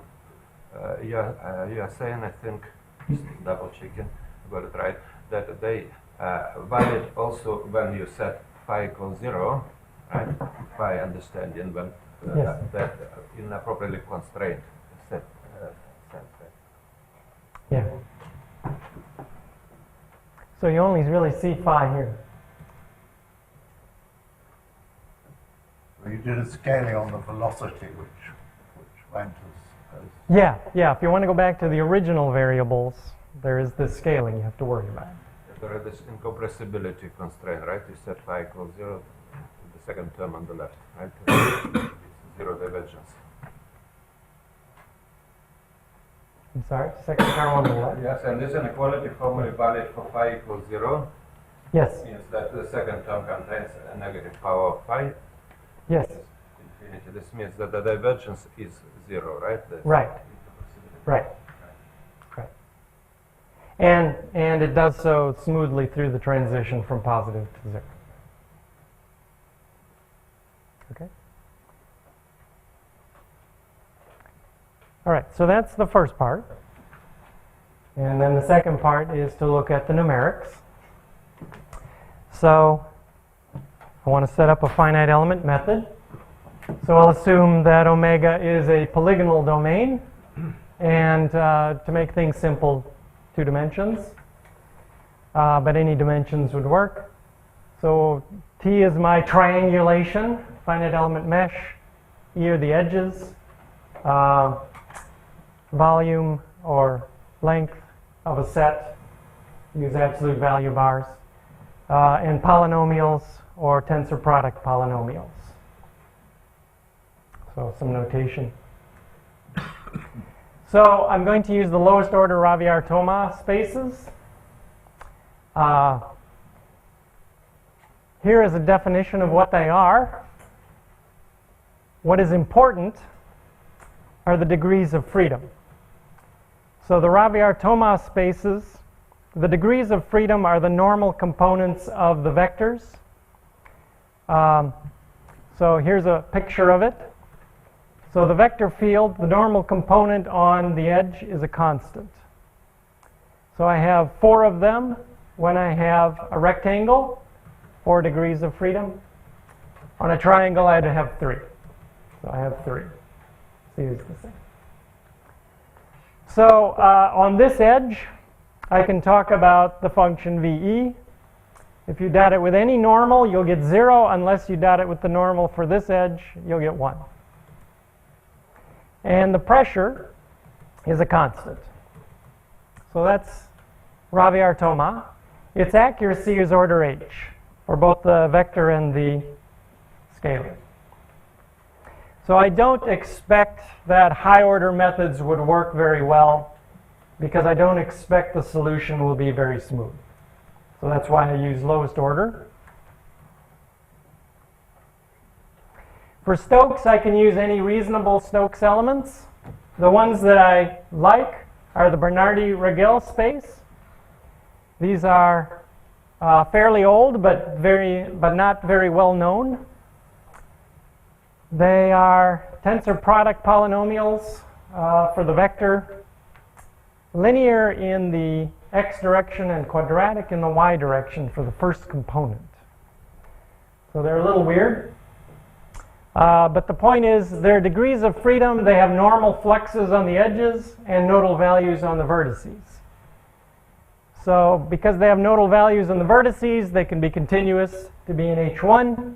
S4: you're saying, I think, just double checking, got it right, that they valid also when you set phi equals 0, right? Phi understanding when
S2: Yes.
S4: that inappropriately constrained set sense, right?
S2: Yeah. So you only really see phi here.
S5: Well, you did a scaling on the velocity, which went as
S2: Yeah. If you want to go back to the original variables, there is this scaling you have to worry about.
S4: there is this incompressibility constraint, right? You set phi equals 0, the second term on the left, right? It's zero divergence.
S2: I'm sorry, second term on the left?
S4: Yes, and this inequality formally valid for phi equals 0
S2: Yes,
S4: means that the second term contains a negative power of phi.
S2: yes,
S4: Infinity. This means that the divergence is 0, right? That's
S2: right, right, right. And it does so smoothly through the transition from positive to 0. Okay? All right, so that's the first part. And then the second part is to look at the numerics. So I want to set up a finite element method. So I'll assume that omega is a polygonal domain. And to make things simple, 2 dimensions. But any dimensions would work. So T is my triangulation, finite element mesh. E are the edges. Volume or length of a set, use absolute value bars, and polynomials or tensor product polynomials. So some notation. So I'm going to use the lowest order Ravier-Thoma spaces. Here is a definition of what they are. What is important are the degrees of freedom. So the Ravier-Thoma spaces, the degrees of freedom are the normal components of the vectors. So here's a picture of it. So the vector field, the normal component on the edge is a constant. So I have 4 of them when I have a rectangle, 4 degrees of freedom. On a triangle, I'd have 3. So I have 3. See, it's the same. So on this edge, I can talk about the function VE. If you dot it with any normal, you'll get 0. Unless you dot it with the normal for this edge, you'll get 1. And the pressure is a constant. So that's Ravier-Thoma. Its accuracy is order h for both the vector and the scalar. So I don't expect that high order methods would work very well because I don't expect the solution will be very smooth. So that's why I use lowest order. For Stokes, I can use any reasonable Stokes elements. The ones that I like are the Bernardi-Rigel space. These are fairly old, but not very well known. They are tensor product polynomials for the vector, linear in the x direction and quadratic in the y direction for the first component. So they're a little weird. But the point is, their degrees of freedom, they have normal fluxes on the edges and nodal values on the vertices. So because they have nodal values on the vertices, they can be continuous to be in H1.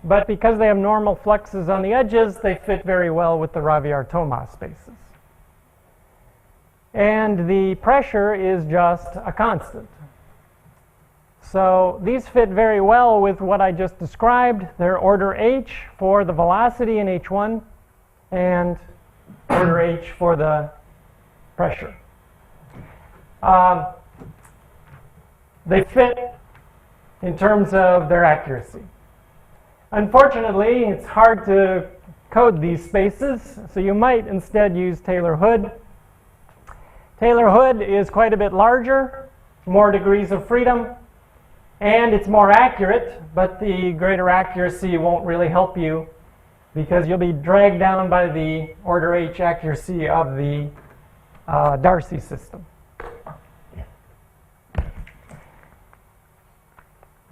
S2: But because they have normal fluxes on the edges, they fit very well with the Ravier-Thoma spaces. And the pressure is just a constant. So these fit very well with what I just described. They're order h for the velocity in H1 and order h for the pressure. They fit in terms of their accuracy. Unfortunately, it's hard to code these spaces, so you might instead use Taylor-Hood. Taylor-Hood is quite a bit larger, more degrees of freedom, and it's more accurate, but the greater accuracy won't really help you because you'll be dragged down by the order h accuracy of the Darcy system.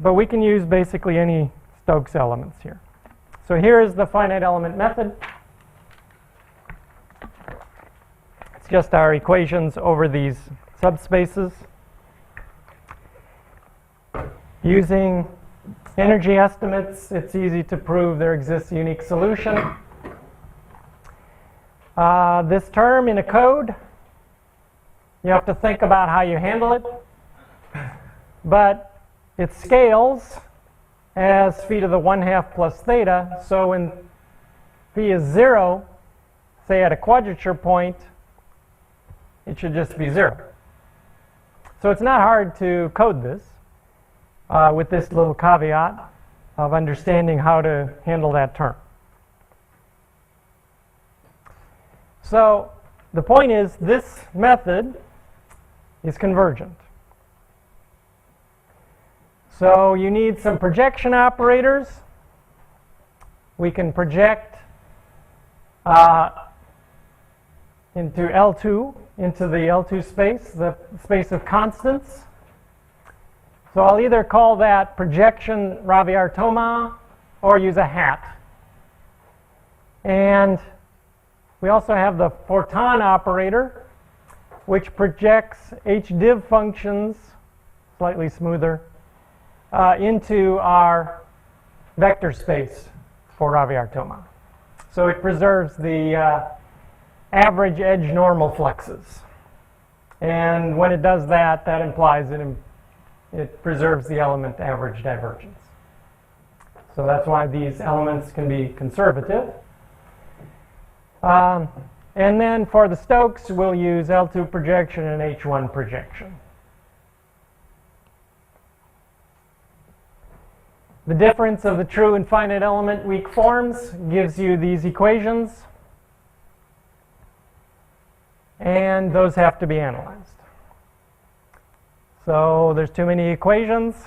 S2: But we can use basically any Stokes elements here. So here is the finite element method. It's just our equations over these subspaces. Using energy estimates, it's easy to prove there exists a unique solution. This term in a code, you have to think about how you handle it. but it scales as phi to the 1/2 plus theta. So when phi is 0, say at a quadrature point, it should just be 0. So it's not hard to code this with this little caveat of understanding how to handle that term. So the point is, this method is convergent. So you need some projection operators. We can project into L2, into the L2 space, the space of constants. So I'll either call that projection Ravi-Artoma or use a hat. And we also have the photon operator, which projects h-div functions, slightly smoother, into our vector space for Ravi-Artoma. So it preserves the average edge normal fluxes. And when it does that, that implies it preserves the element average divergence. So that's why these elements can be conservative. And then for the Stokes, we'll use L2 projection and H1 projection. The difference of the true and finite element weak forms gives you these equations. And those have to be analyzed. So there's too many equations.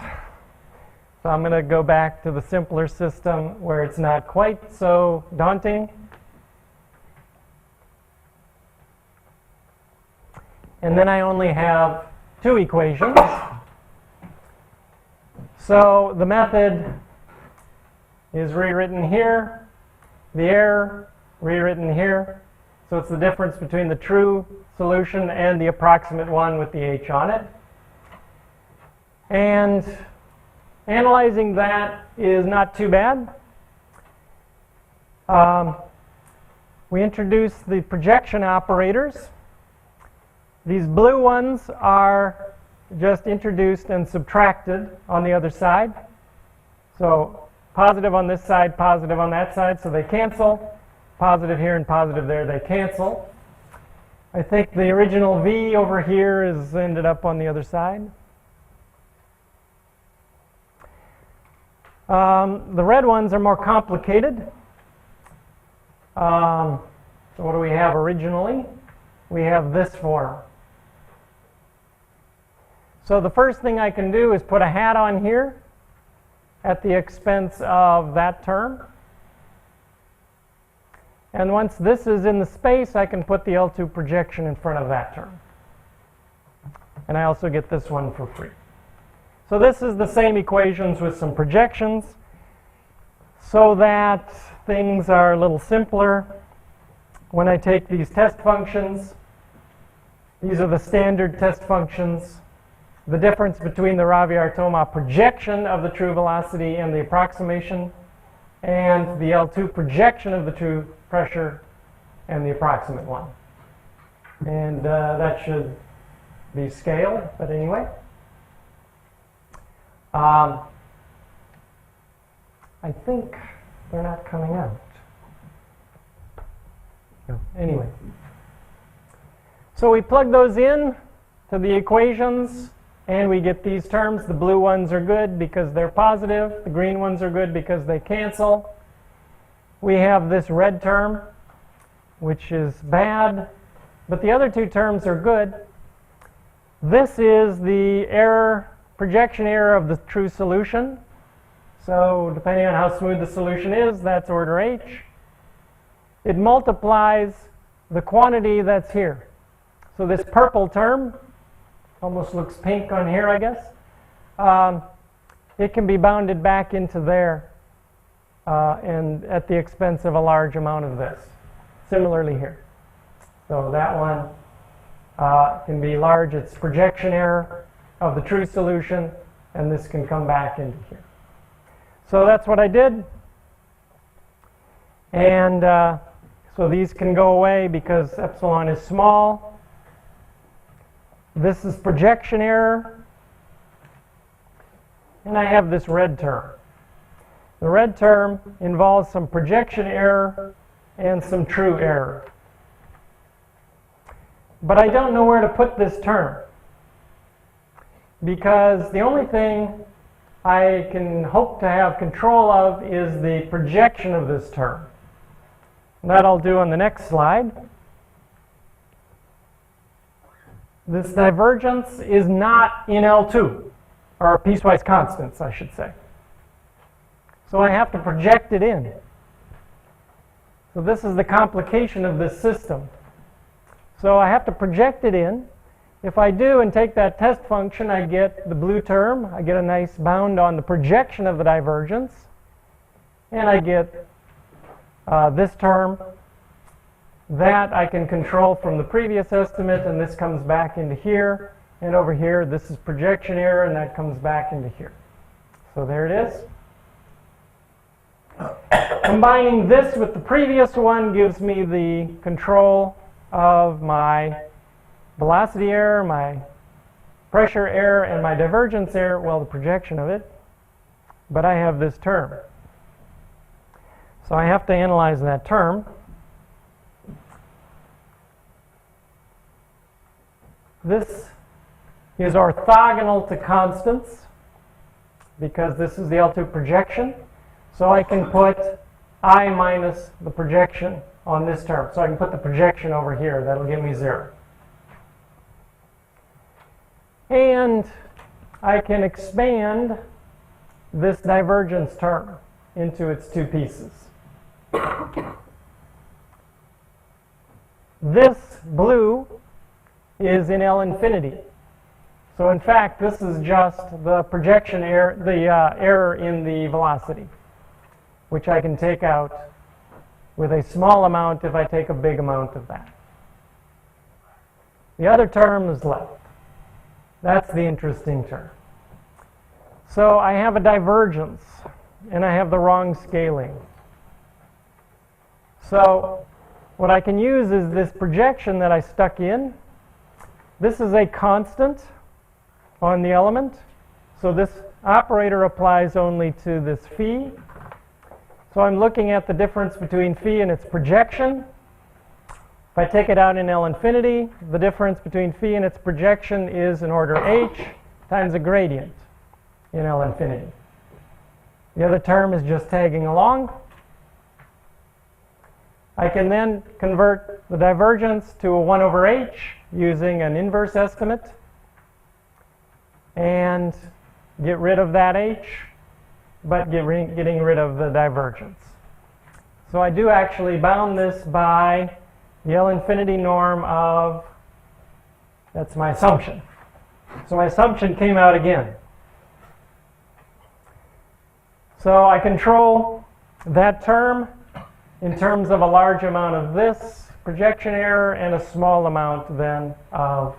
S2: So I'm going to go back to the simpler system where it's not quite so daunting. And then I only have 2 equations. So the method is rewritten here, the error rewritten here. So it's the difference between the true solution and the approximate one with the h on it. And analyzing that is not too bad. We introduce the projection operators. These blue ones are just introduced and subtracted on the other side. So positive on this side, positive on that side, so they cancel. Positive here and positive there, they cancel. I think the original V over here is ended up on the other side. The red ones are more complicated. So what do we have originally? We have this form. So the first thing I can do is put a hat on here at the expense of that term. And once this is in the space, I can put the L2 projection in front of that term. And I also get this one for free. So this is the same equations with some projections, so that things are a little simpler. When I take these test functions, these are the standard test functions. The difference between the Ravi-Artoma projection of the true velocity and the approximation, and the L2 projection of the true pressure and the approximate one. And that should be scaled, but anyway. I think they're not coming out. No. Anyway. So we plug those in to the equations, and we get these terms. The blue ones are good because they're positive. The green ones are good because they cancel. We have this red term, which is bad, but the other 2 terms are good. This is the error, projection error of the true solution. So depending on how smooth the solution is, that's order h. It multiplies the quantity that's here. So this purple term, almost looks pink on here, I guess. It can be bounded back into there and at the expense of a large amount of this. Similarly here. So that one can be large. It's projection error of the true solution, and this can come back into here. So that's what I did. And so these can go away because epsilon is small. This is projection error. and I have this red term. The red term involves some projection error and some true error. But I don't know where to put this term, because the only thing I can hope to have control of is the projection of this term. That I'll do on the next slide. This divergence is not in L2, or piecewise constants, I should say. So I have to project it in. So this is the complication of this system. So I have to project it in. If I do and take that test function, I get the blue term. I get a nice bound on the projection of the divergence. And I get this term. That I can control from the previous estimate, and this comes back into here. And over here, this is projection error, and that comes back into here. So there it is. Combining this with the previous one gives me the control of my velocity error, my pressure error, and my divergence error, well, the projection of it. But I have this term. So I have to analyze that term. This is orthogonal to constants because this is the L2 projection. So I can put I minus the projection on this term. So I can put the projection over here. That'll give me 0. And I can expand this divergence term into its two pieces. This blue is in L infinity. So in fact, this is just the projection error, the error in the velocity, which I can take out with a small amount if I take a big amount of that. The other term is left. That's the interesting term. So I have a divergence, and I have the wrong scaling. So what I can use is this projection that I stuck in. This is a constant on the element. So this operator applies only to this phi. So I'm looking at the difference between phi and its projection. If I take it out in L infinity, the difference between phi and its projection is in order h times a gradient in L infinity. The other term is just tagging along. I can then convert the divergence to a 1 over h using an inverse estimate and get rid of that h, but getting rid of the divergence. So I do actually bound this by the L infinity norm of, that's my assumption. So my assumption came out again. So I control that term in terms of a large amount of this projection error and a small amount then of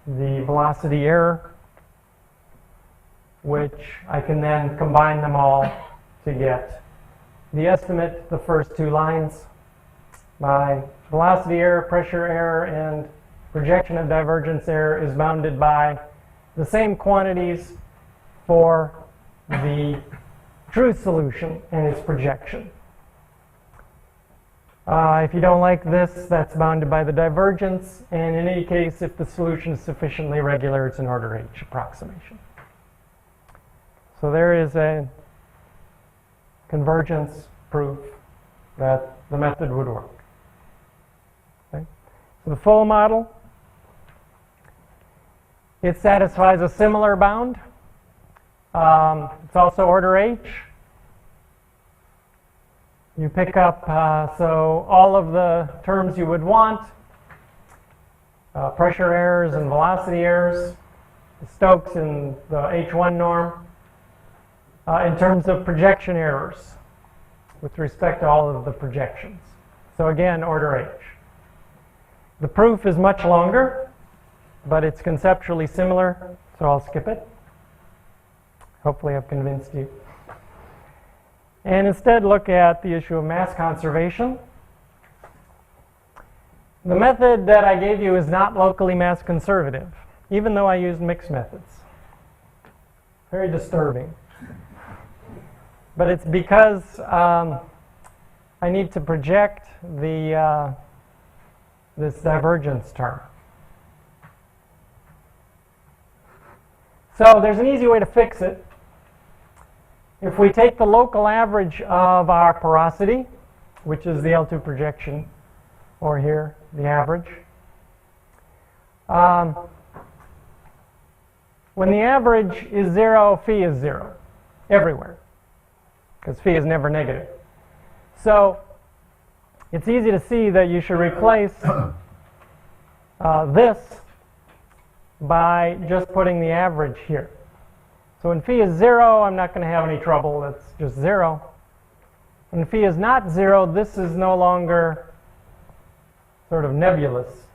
S2: the velocity error, which I can then combine them all to get the estimate, the first two lines. My velocity error, pressure error, and projection of divergence error is bounded by the same quantities for the true solution and its projection. If you don't like this, that's bounded by the divergence, and in any case, if the solution is sufficiently regular, it's an order h approximation. So there is a convergence proof that the method would work. Okay? So the full model, it satisfies a similar bound. It's also order h. You pick up, so all of the terms you would want, pressure errors and velocity errors, the Stokes and the H1 norm, in terms of projection errors with respect to all of the projections. So again, order h. The proof is much longer, but it's conceptually similar, so I'll skip it. Hopefully I've convinced you. And instead look at the issue of mass conservation. The method that I gave you is not locally mass conservative, even though I used mixed methods. very disturbing. But it's because I need to project this divergence term. So there's an easy way to fix it. If we take the local average of our porosity, which is the L2 projection, or here, the average, when the average is 0, phi is 0, everywhere, because phi is never negative. So it's easy to see that you should replace this by just putting the average here. So when phi is 0, I'm not going to have any trouble. That's just 0. When phi is not 0, this is no longer sort of nebulous,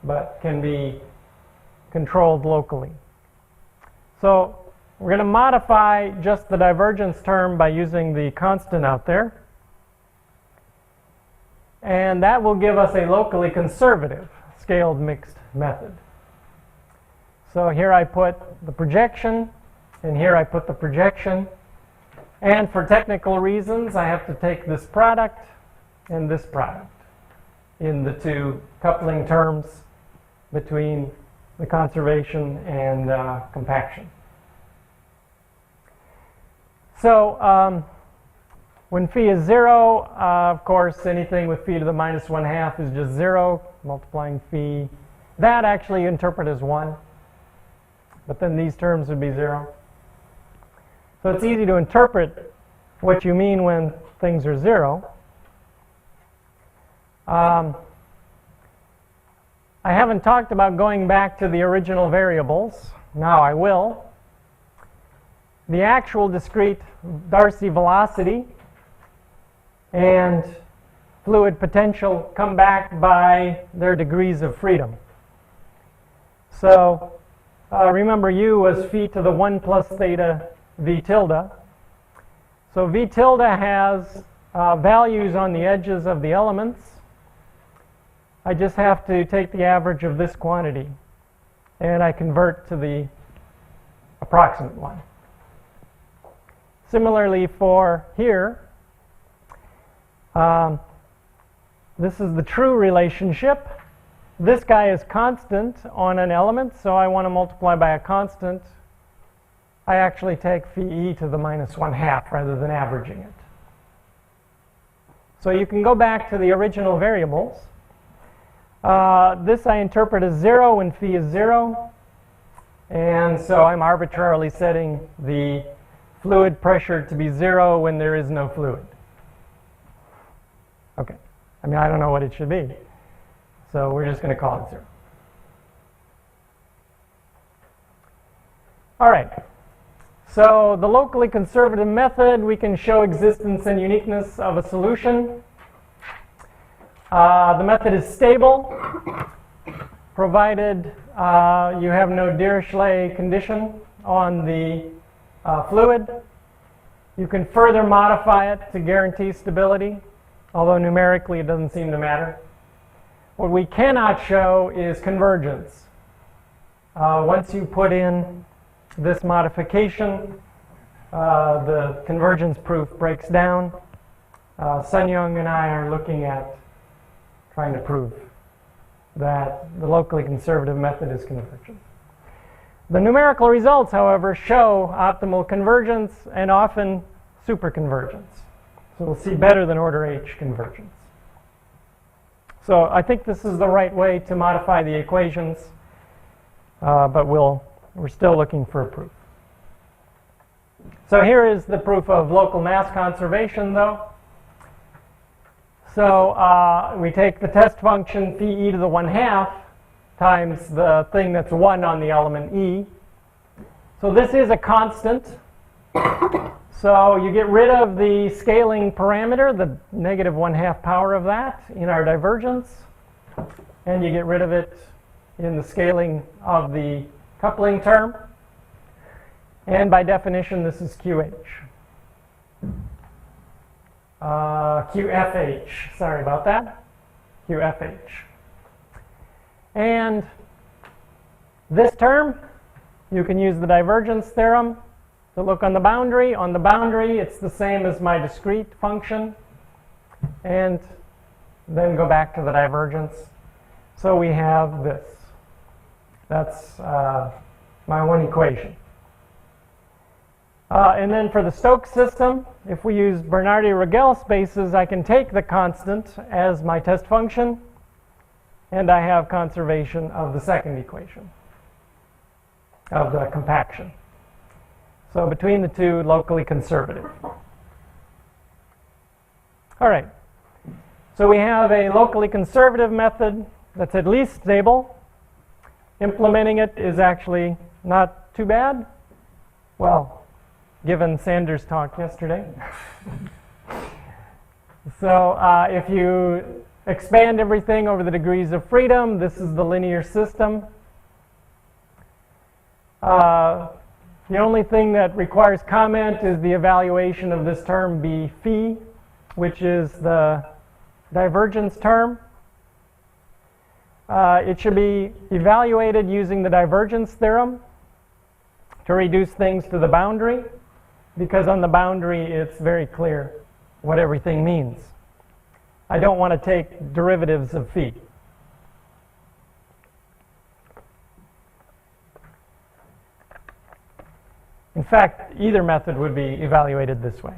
S2: but can be controlled locally. So we're going to modify just the divergence term by using the constant out there. And that will give us a locally conservative scaled mixed method. So here I put the projection, and here I put the projection. And for technical reasons, I have to take this product and this product in the two coupling terms between the conservation and compaction. So when phi is 0, of course, anything with phi to the minus 1/2 is just 0, multiplying phi. That actually you interpret as 1. But then these terms would be 0. So it's easy to interpret what you mean when things are 0. I haven't talked about going back to the original variables. Now I will. The actual discrete Darcy velocity and fluid potential come back by their degrees of freedom. So remember U was phi to the 1 plus theta v tilde. So v tilde has values on the edges of the elements. I just have to take the average of this quantity, and I convert to the approximate one. Similarly for here, this is the true relationship. This guy is constant on an element, so I want to multiply by a constant. I actually take phi e to the minus 1/2 rather than averaging it. So you can go back to the original variables. This I interpret as 0 when phi is 0. And so I'm arbitrarily setting the fluid pressure to be 0 when there is no fluid. Okay. I mean, I don't know what it should be. So we're just going to call it 0. All right. So the locally conservative method, we can show existence and uniqueness of a solution. The method is stable, provided you have no Dirichlet condition on the fluid. You can further modify it to guarantee stability, although numerically it doesn't seem to matter. What we cannot show is convergence. Once you put in this modification, the convergence proof breaks down. Sun-Young and I are looking at trying to prove that the locally conservative method is convergent. The numerical results, however, show optimal convergence and often superconvergence. So we'll see better than order H convergence. So I think this is the right way to modify the equations, but we're still looking for a proof. So here is the proof of local mass conservation, though. So we take the test function phi e to the 1/2 times the thing that's 1 on the element E. So this is a constant. So you get rid of the scaling parameter, the negative 1/2 power of that in our divergence, and you get rid of it in the scaling of the coupling term. And by definition, this is QH. QFH, sorry about that. QFH. And this term, you can use the divergence theorem So look on the boundary. On the boundary, it's the same as my discrete function. And then go back to the divergence. So we have this. That's my one equation. And then for the Stokes system, if we use Bernardi-Rogel spaces, I can take the constant as my test function, and I have conservation of the second equation, of the compaction. So between the two, locally conservative. All right. So we have a locally conservative method that's at least stable. Implementing it is actually not too bad. Well, given Sanders' talk yesterday. So if you expand everything over the degrees of freedom, this is the linear system. The only thing that requires comment is the evaluation of this term B phi, which is the divergence term. It should be evaluated using the divergence theorem to reduce things to the boundary, because on the boundary it's very clear what everything means. I don't want to take derivatives of phi. In fact, either method would be evaluated this way.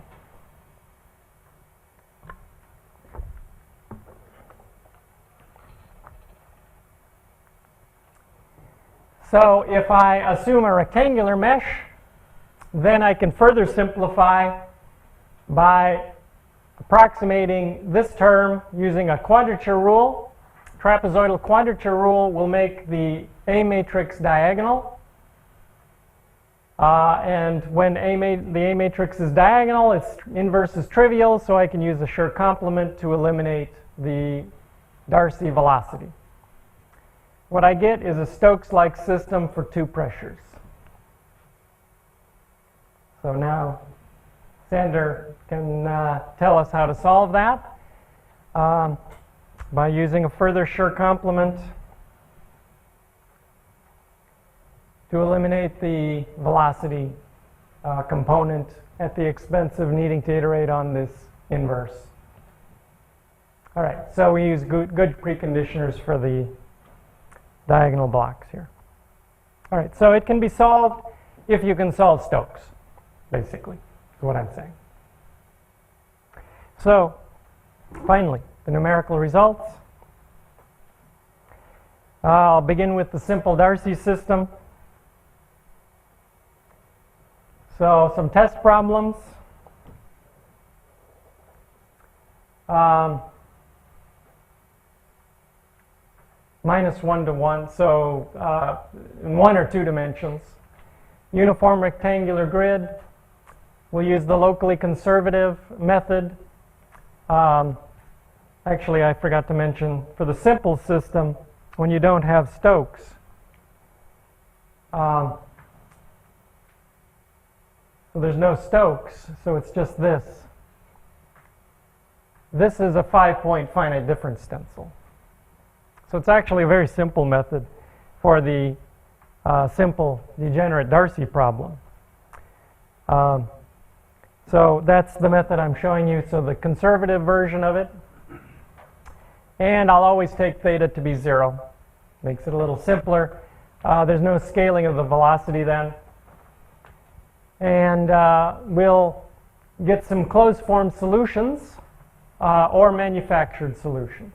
S2: So if I assume a rectangular mesh, then I can further simplify by approximating this term using a quadrature rule. Trapezoidal quadrature rule will make the A matrix diagonal. And when the A matrix is diagonal, its inverse is trivial, so I can use a Schur complement to eliminate the Darcy velocity. What I get is a Stokes-like system for two pressures. So now Sander can tell us how to solve that by using a further Schur complement to eliminate the velocity component at the expense of needing to iterate on this inverse. All right, so we use good preconditioners for the diagonal blocks here. All right, so it can be solved if you can solve Stokes, basically, is what I'm saying. So, finally, the numerical results. I'll begin with the simple Darcy system. So, some test problems. -1 to 1, so in 1 or 2 dimensions. Uniform rectangular grid. We'll use the locally conservative method. Actually, I forgot to mention, for the simple system, when you don't have Stokes, so there's no Stokes, so it's just this. This is a 5-point finite difference stencil. So it's actually a very simple method for the simple degenerate Darcy problem. So that's the method I'm showing you, so the conservative version of it. And I'll always take theta to be 0. Makes it a little simpler. There's no scaling of the velocity then. And we'll get some closed form solutions or manufactured solutions.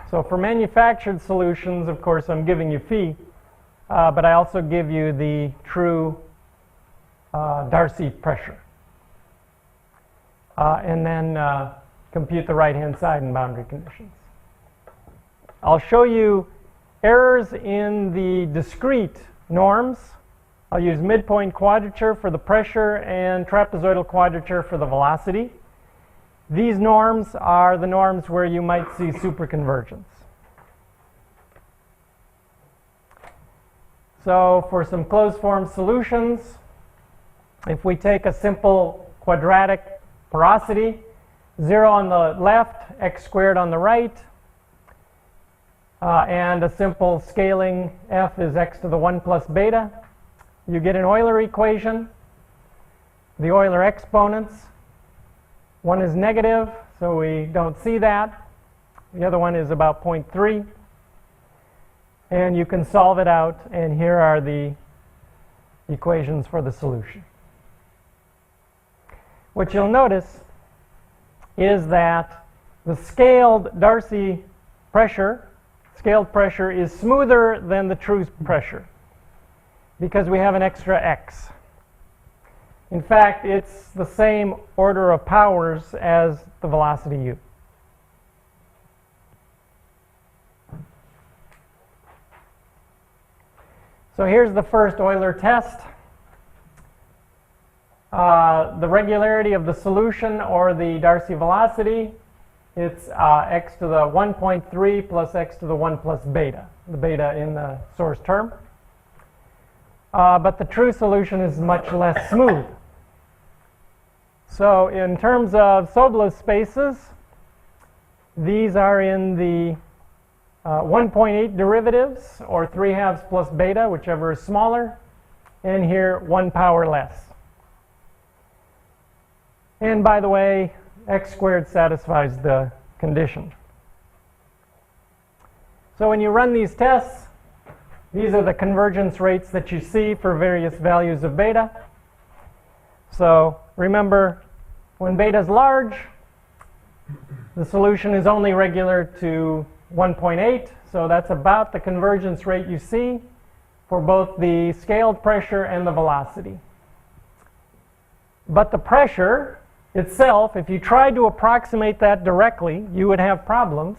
S2: So for manufactured solutions, of course, I'm giving you phi, but I also give you the true Darcy pressure. And then compute the right-hand side and boundary conditions. I'll show you errors in the discrete norms. I'll use midpoint quadrature for the pressure and trapezoidal quadrature for the velocity. These norms are the norms where you might see superconvergence. So for some closed form solutions, if we take a simple quadratic porosity, 0 on the left, x squared on the right, and a simple scaling f is x to the 1 plus beta, you get an Euler equation. the Euler exponents. One is negative, so we don't see that. The other one is about 0.3. And you can solve it out, and here are the equations for the solution. What you'll notice is that the scaled Darcy pressure, scaled pressure, is smoother than the true pressure because we have an extra x. In fact, it's the same order of powers as the velocity u. So here's the first Euler test. The regularity of the solution, or the Darcy velocity, it's x to the 1.3 plus x to the 1 plus beta, the beta in the source term. But the true solution is much less smooth. So in terms of Sobolev spaces, these are in the 1.8 derivatives, or 3/2 plus beta, whichever is smaller, and here 1 power less. And by the way, x squared satisfies the condition. So when you run these tests, these are the convergence rates that you see for various values of beta. So remember, when beta is large, the solution is only regular to 1.8, so that's about the convergence rate you see for both the scaled pressure and the velocity. But the pressure itself, if you tried to approximate that directly, you would have problems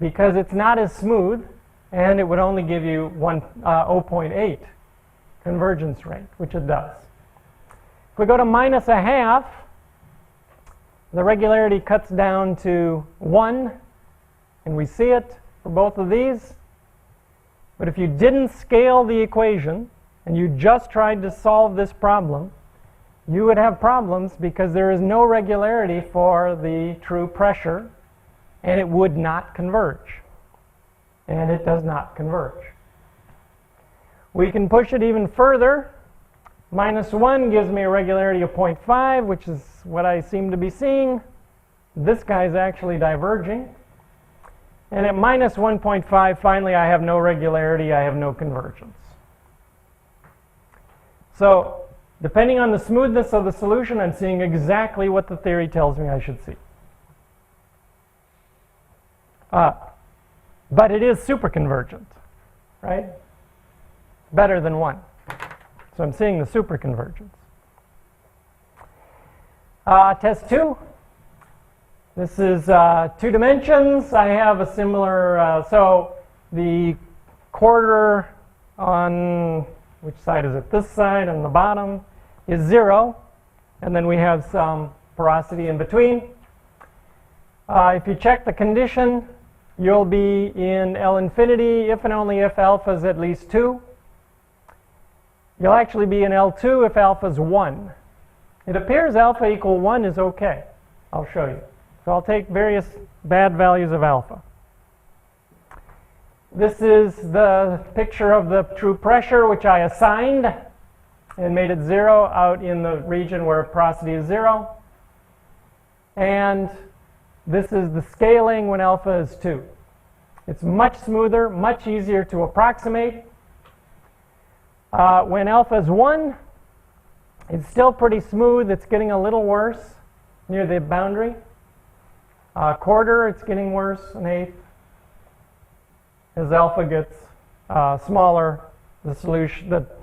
S2: because it's not as smooth, and it would only give you 0.8 convergence rate, which it does. If we go to -0.5, the regularity cuts down to 1, and we see it for both of these. But if you didn't scale the equation and you just tried to solve this problem, you would have problems because there is no regularity for the true pressure, and it would not converge. And it does not converge. We can push it even further. -1 gives me a regularity of 0.5, which is what I seem to be seeing. This guy is actually diverging. And at -1.5, finally, I have no regularity, I have no convergence. So, depending on the smoothness of the solution, I'm seeing exactly what the theory tells me I should see. But it is superconvergent, right? Better than 1. So I'm seeing the superconvergence. Test 2. This is 2 dimensions. I have a similar, so the quarter on, which side is it? This side on the bottom is 0. And then we have some porosity in between. If you check the condition, you'll be in L infinity if and only if alpha is at least 2. You'll actually be in L2 if alpha is 1. It appears alpha equal 1 is okay. I'll show you. So I'll take various bad values of alpha. This is the picture of the true pressure, which I assigned and made it 0 out in the region where porosity is 0. And this is the scaling when alpha is 2. It's much smoother, much easier to approximate. When alpha is 1, it's still pretty smooth. It's getting a little worse near the boundary. Quarter, it's getting worse, 1/8. As alpha gets smaller, the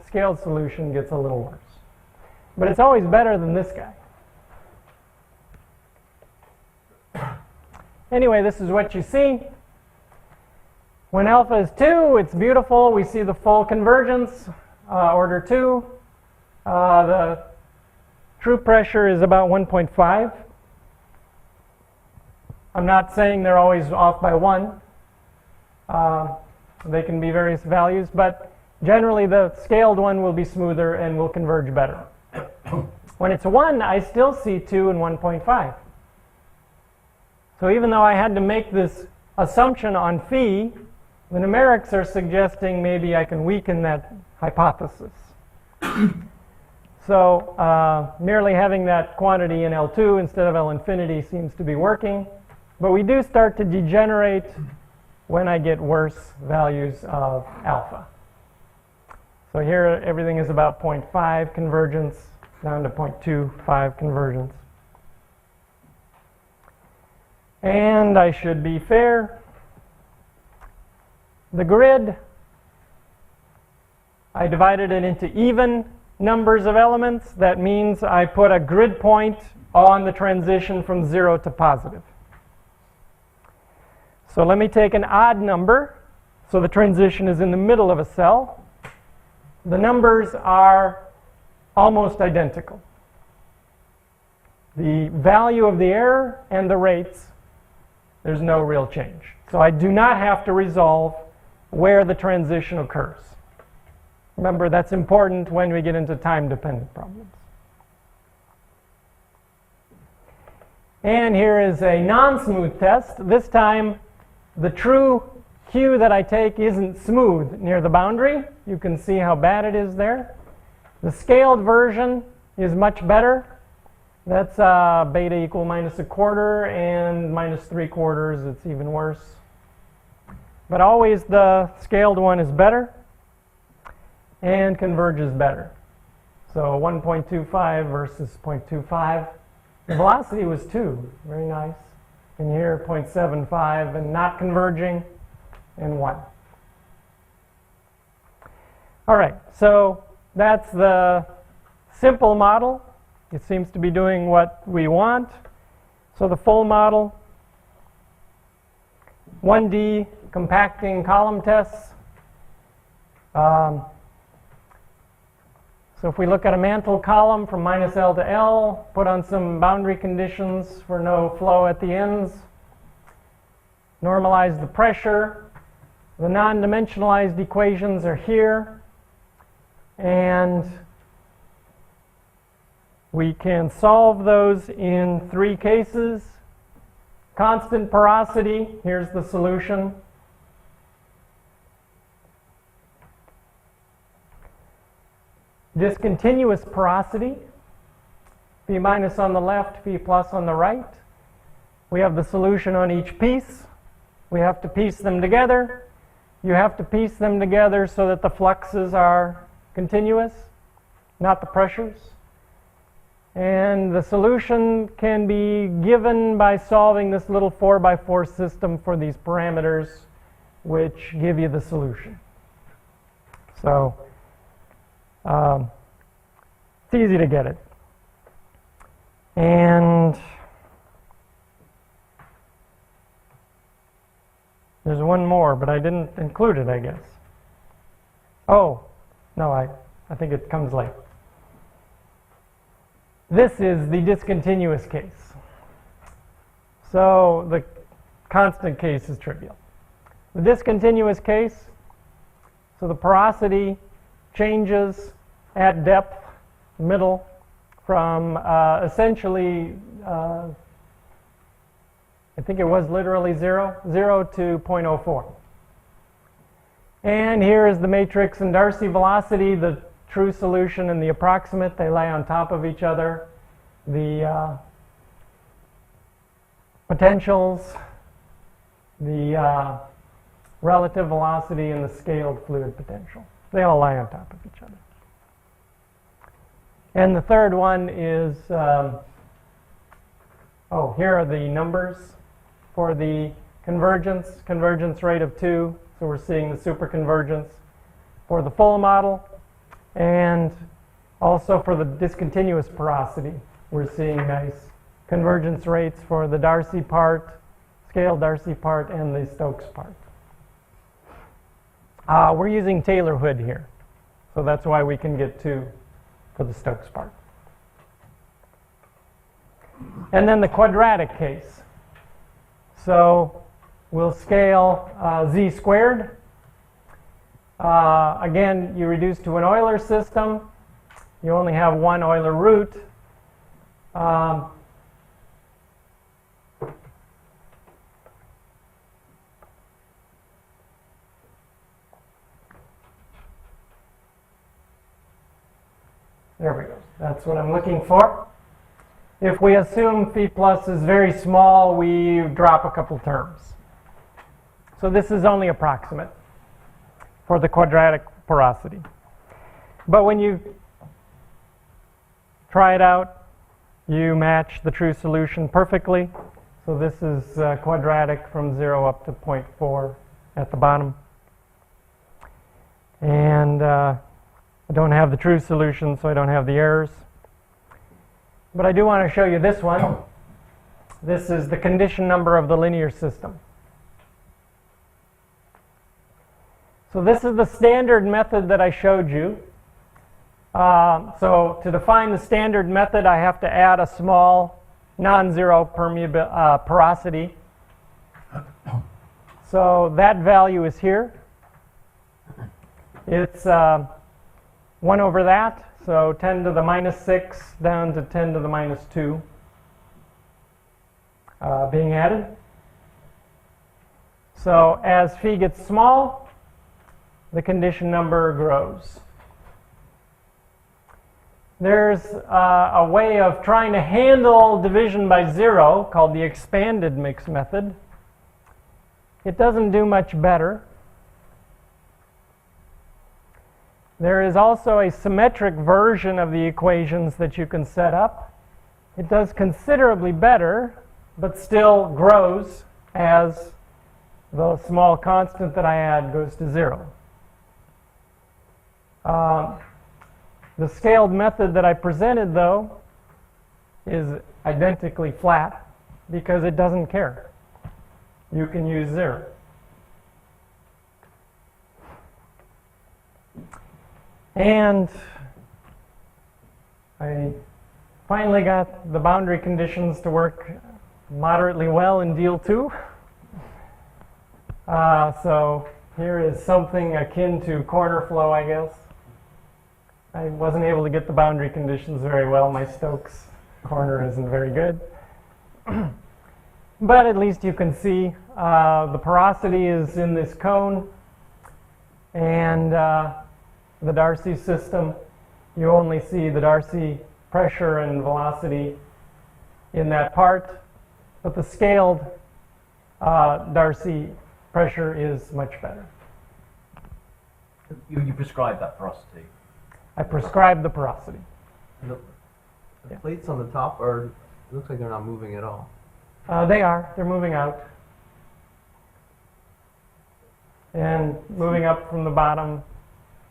S2: scaled solution gets a little worse. But it's always better than this guy. Anyway, this is what you see. When alpha is 2, it's beautiful. We see the full convergence, order 2. The true pressure is about 1.5. I'm not saying they're always off by 1. They can be various values, but generally the scaled one will be smoother and will converge better. When it's 1, I still see 2 and 1.5. So even though I had to make this assumption on phi, the numerics are suggesting maybe I can weaken that hypothesis. So merely having that quantity in L2 instead of L infinity seems to be working. But we do start to degenerate when I get worse values of alpha. So here everything is about 0.5 convergence down to 0.25 convergence. And I should be fair. The grid, I divided it into even numbers of elements. That means I put a grid point on the transition from 0 to positive. So let me take an odd number. So the transition is in the middle of a cell. The numbers are almost identical. The value of the error and the rates, there's no real change. So I do not have to resolve where the transition occurs. Remember, that's important when we get into time-dependent problems. And here is a non-smooth test. This time, the true Q that I take isn't smooth near the boundary. You can see how bad it is there. The scaled version is much better. That's beta equal -1/4 and -3/4. It's even worse. But always the scaled one is better and converges better. So 1.25 versus 0.25. The velocity was 2. Very nice. And here 0.75 and not converging, and 1. All right, so that's the simple model. It seems to be doing what we want. So the full model, 1D compacting column tests. So if we look at a mantle column from -L to L, put on some boundary conditions for no flow at the ends, normalize the pressure. The non-dimensionalized equations are here, and we can solve those in 3 cases. Constant porosity, here's the solution. Discontinuous porosity, P minus on the left, P plus on the right. We have the solution on each piece. We have to piece them together. You have to piece them together so that the fluxes are continuous, not the pressures. And the solution can be given by solving this little 4x4 system for these parameters, which give you the solution. So it's easy to get it. And there's one more, but I didn't include it, I guess. Oh, no, I think it comes late. This is the discontinuous case. So the constant case is trivial. The discontinuous case, so the porosity changes at depth, middle, from essentially, I think it was literally 0 to 0.04. And here is the matrix and Darcy velocity, the true solution and the approximate. They lay on top of each other. The potentials, the relative velocity, and the scaled fluid potential. They all lie on top of each other. And the third one is, here are the numbers for the convergence rate of 2. So we're seeing the superconvergence for the full model. And also for the discontinuous porosity, we're seeing nice convergence rates for the Darcy part, scaled Darcy part, and the Stokes part. We're using Taylor-Hood here, so that's why we can get 2 for the Stokes part. And then the quadratic case. So we'll scale z squared. Again, you reduce to an Euler system. You only have one Euler root. There we go. That's what I'm looking for. If we assume phi plus is very small, we drop a couple terms. So this is only approximate for the quadratic porosity. But when you try it out, you match the true solution perfectly. So this is quadratic from 0 up to 0.4 at the bottom. And I don't have the true solution, so I don't have the errors. But I do want to show you this one. This is the condition number of the linear system. So this is the standard method that I showed you. So to define the standard method, I have to add a small non-zero porosity. So that value is here. It's 1 over that, so 10 to the minus 6 down to 10 to the minus 2 being added. So as phi gets small, the condition number grows. There's a way of trying to handle division by 0 called the expanded mix method. It doesn't do much better. There is also a symmetric version of the equations that you can set up. It does considerably better, but still grows as the small constant that I add goes to 0. The scaled method that I presented, though, is identically flat because it doesn't care. You can use 0. And I finally got the boundary conditions to work moderately well in deal 2. So here is something akin to corner flow, I guess. I wasn't able to get the boundary conditions very well. My Stokes corner isn't very good. But at least you can see the porosity is in this cone. And the Darcy system, you only see the Darcy pressure and velocity in that part. But the scaled Darcy pressure is much better.
S1: You prescribe that porosity.
S2: I prescribed the porosity.
S3: The
S2: Yeah.
S3: plates on the top are, it looks like they're not moving at all.
S2: They are. They're moving out. And moving up from the bottom.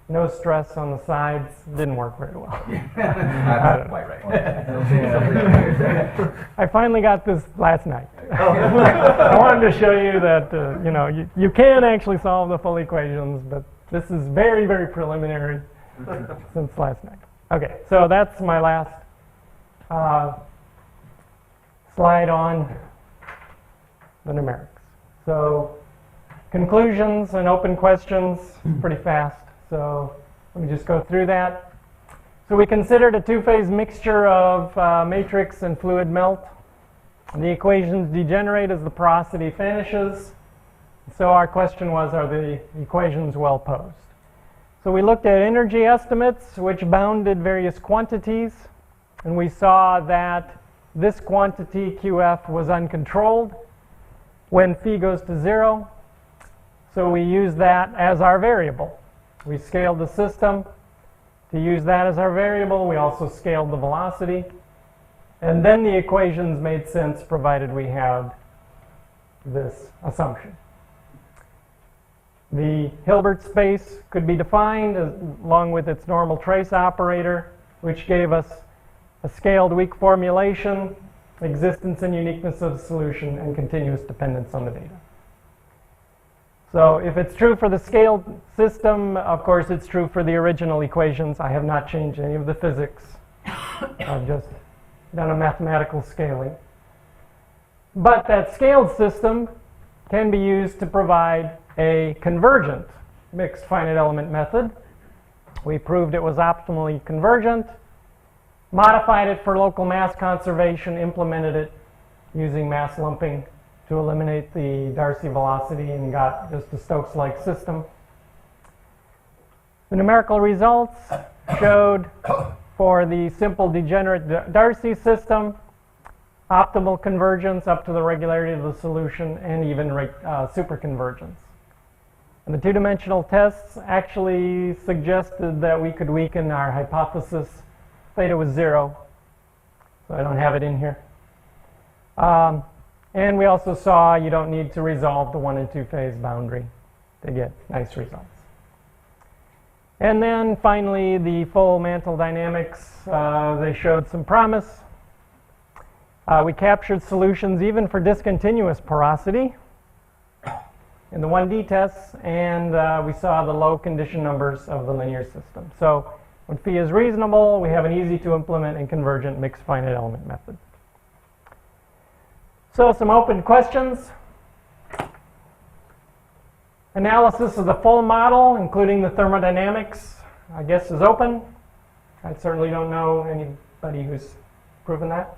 S2: No stress on the sides. Didn't work very well.
S1: That's quite right.
S2: I finally got this last night. I wanted to show you that you can actually solve the full equations, but this is very, very preliminary since last night. Okay, so that's my last slide on the numerics. So conclusions and open questions, pretty fast. So let me just go through that. So we considered a two-phase mixture of matrix and fluid melt. The equations degenerate as the porosity vanishes. So our question was, are the equations well posed? So we looked at energy estimates, which bounded various quantities. And we saw that this quantity, QF, was uncontrolled when phi goes to 0. So we use that as our variable. We scaled the system to use that as our variable. We also scaled the velocity. And then the equations made sense provided we had this assumption. The Hilbert space could be defined along with its normal trace operator, which gave us a scaled weak formulation, existence and uniqueness of the solution, and continuous dependence on the data. So if it's true for the scaled system, of course it's true for the original equations. I have not changed any of the physics. I've just done a mathematical scaling. But that scaled system can be used to provide a convergent mixed finite element method. We proved it was optimally convergent, modified it for local mass conservation, implemented it using mass lumping to eliminate the Darcy velocity, and got just a Stokes-like system. The numerical results showed for the simple degenerate Darcy system, optimal convergence up to the regularity of the solution, and even superconvergence. And the two-dimensional tests actually suggested that we could weaken our hypothesis. Theta was 0, so I don't have it in here. And we also saw you don't need to resolve the 1 and 2 phase boundary to get nice results. And then finally, the full mantle dynamics, they showed some promise. We captured solutions even for discontinuous porosity in the 1D tests, and we saw the low condition numbers of the linear system. So when phi is reasonable, we have an easy to implement and convergent mixed finite element method. So some open questions. Analysis of the full model, including the thermodynamics, I guess is open. I certainly don't know anybody who's proven that.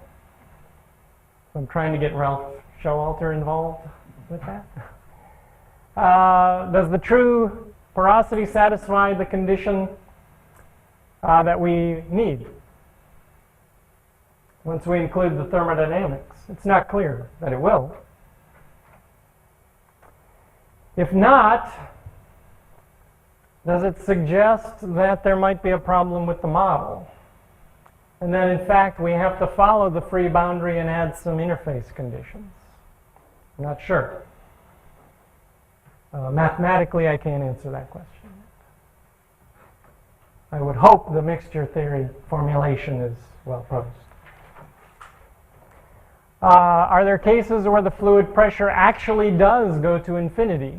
S2: So I'm trying to get Ralph Showalter involved with that. Does the true porosity satisfy the condition that we need once we include the thermodynamics? It's not clear that it will. If not, does it suggest that there might be a problem with the model? And that in fact we have to follow the free boundary and add some interface conditions? I'm not sure. Mathematically, I can't answer that question. I would hope the mixture theory formulation is well posed. Are there cases where the fluid pressure actually does go to infinity?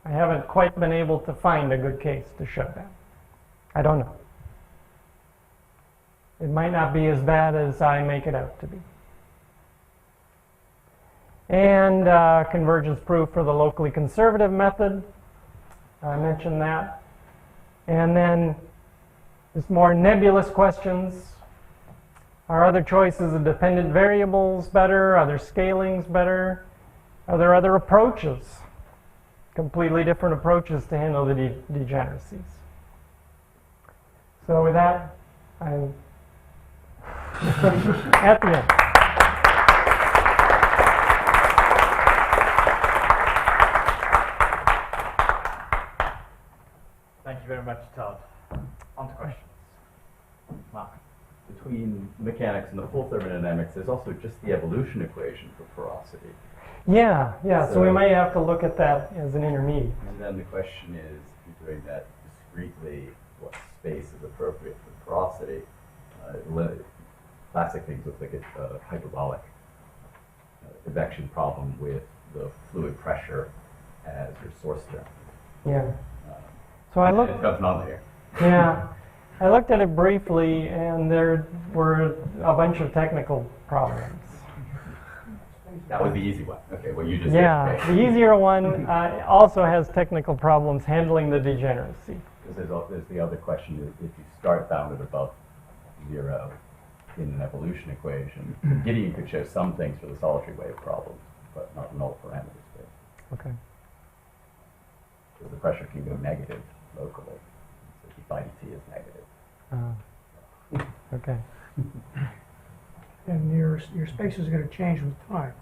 S2: I haven't quite been able to find a good case to show that. I don't know. It might not be as bad as I make it out to be. And convergence proof for the locally conservative method. I mentioned that. And then just more nebulous questions. Are other choices of dependent variables better? Are there scalings better? Are there other approaches? Completely different approaches to handle the degeneracies. So with that, I'm at the end.
S1: Thank you very much, Todd. On to questions. Mark.
S6: Between mechanics and the full thermodynamics, there's also just the evolution equation for porosity.
S2: Yeah. So we
S6: So-
S2: might have to look at that as an intermediate.
S6: And then the question is, if you're doing that discretely, what space is appropriate for porosity? Classic things look like a hyperbolic convection problem with the fluid pressure as your source term.
S2: Yeah. So I looked.
S6: It comes on there.
S2: Yeah. I looked at it briefly, and there were a bunch of technical problems.
S6: That was the easy one. Okay, well you just
S2: Yeah,
S6: did.
S2: the easier one also has technical problems handling the degeneracy.
S6: Because there's the other question, is if you start bounded above 0 in an evolution equation, Gideon could show some things for the solitary wave problems, but not in all parameter space.
S2: Okay.
S6: Because the pressure can go negative locally. So d by dt is negative.
S2: Okay.
S7: And your space is going to change with time.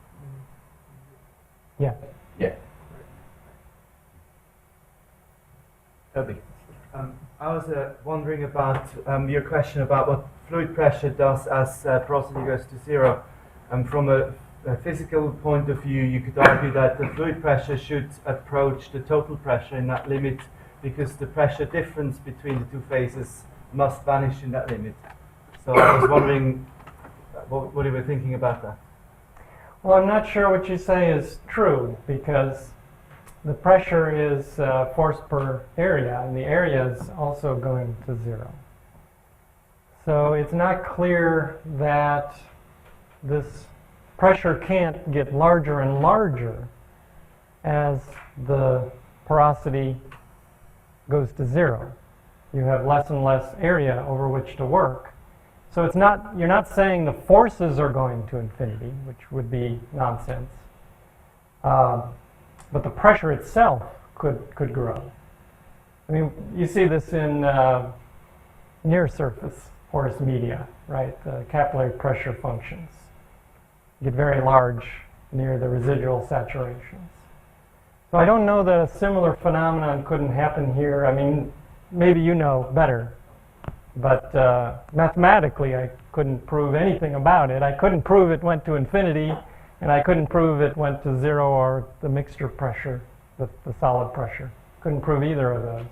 S2: Yeah.
S6: Yeah. Toby.
S8: I was wondering about your question about what fluid pressure does as porosity goes to 0. From a physical point of view, you could argue that the fluid pressure should approach the total pressure in that limit, because the pressure difference between the two phases must vanish in that limit. So I was wondering what you were thinking about that.
S2: Well, I'm not sure what you say is true, because the pressure is force per area, and the area is also going to 0. So it's not clear that this pressure can't get larger and larger as the porosity goes to 0. You have less and less area over which to work. So it's not, you're not saying the forces are going to infinity, which would be nonsense. But the pressure itself could grow. I mean, you see this in near surface porous media, right? The capillary pressure functions get very large near the residual saturations. So I don't know that a similar phenomenon couldn't happen here. I mean, maybe you know better. But mathematically, I couldn't prove anything about it. I couldn't prove it went to infinity, and I couldn't prove it went to zero or the mixture pressure, the solid pressure. Couldn't prove either of those.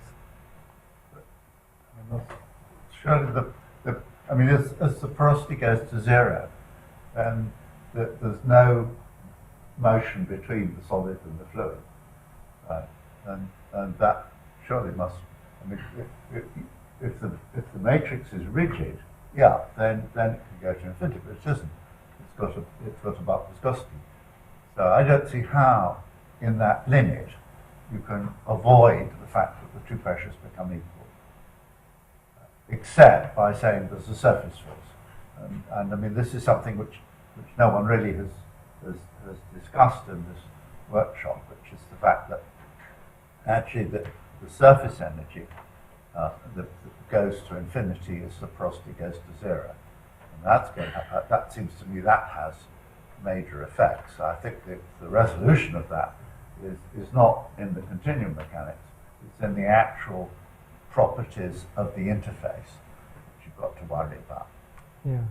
S5: Surely I mean, as the porosity goes to zero, then there's no motion between the solid and the fluid, right? And that surely must. I mean, if the matrix is rigid, yeah, then it can go to infinity, but it isn't. It's got about viscosity. So I don't see how, in that limit, you can avoid the fact that the two pressures become equal, except by saying there's a surface force. And I mean, this is something which no one really has discussed in this workshop, which is the fact that actually the surface energy that goes to infinity as the porosity goes to zero. And that seems to me that has major effects. I think the resolution of that is not in the continuum mechanics, it's in the actual properties of the interface that you've got to worry about.
S2: Yeah.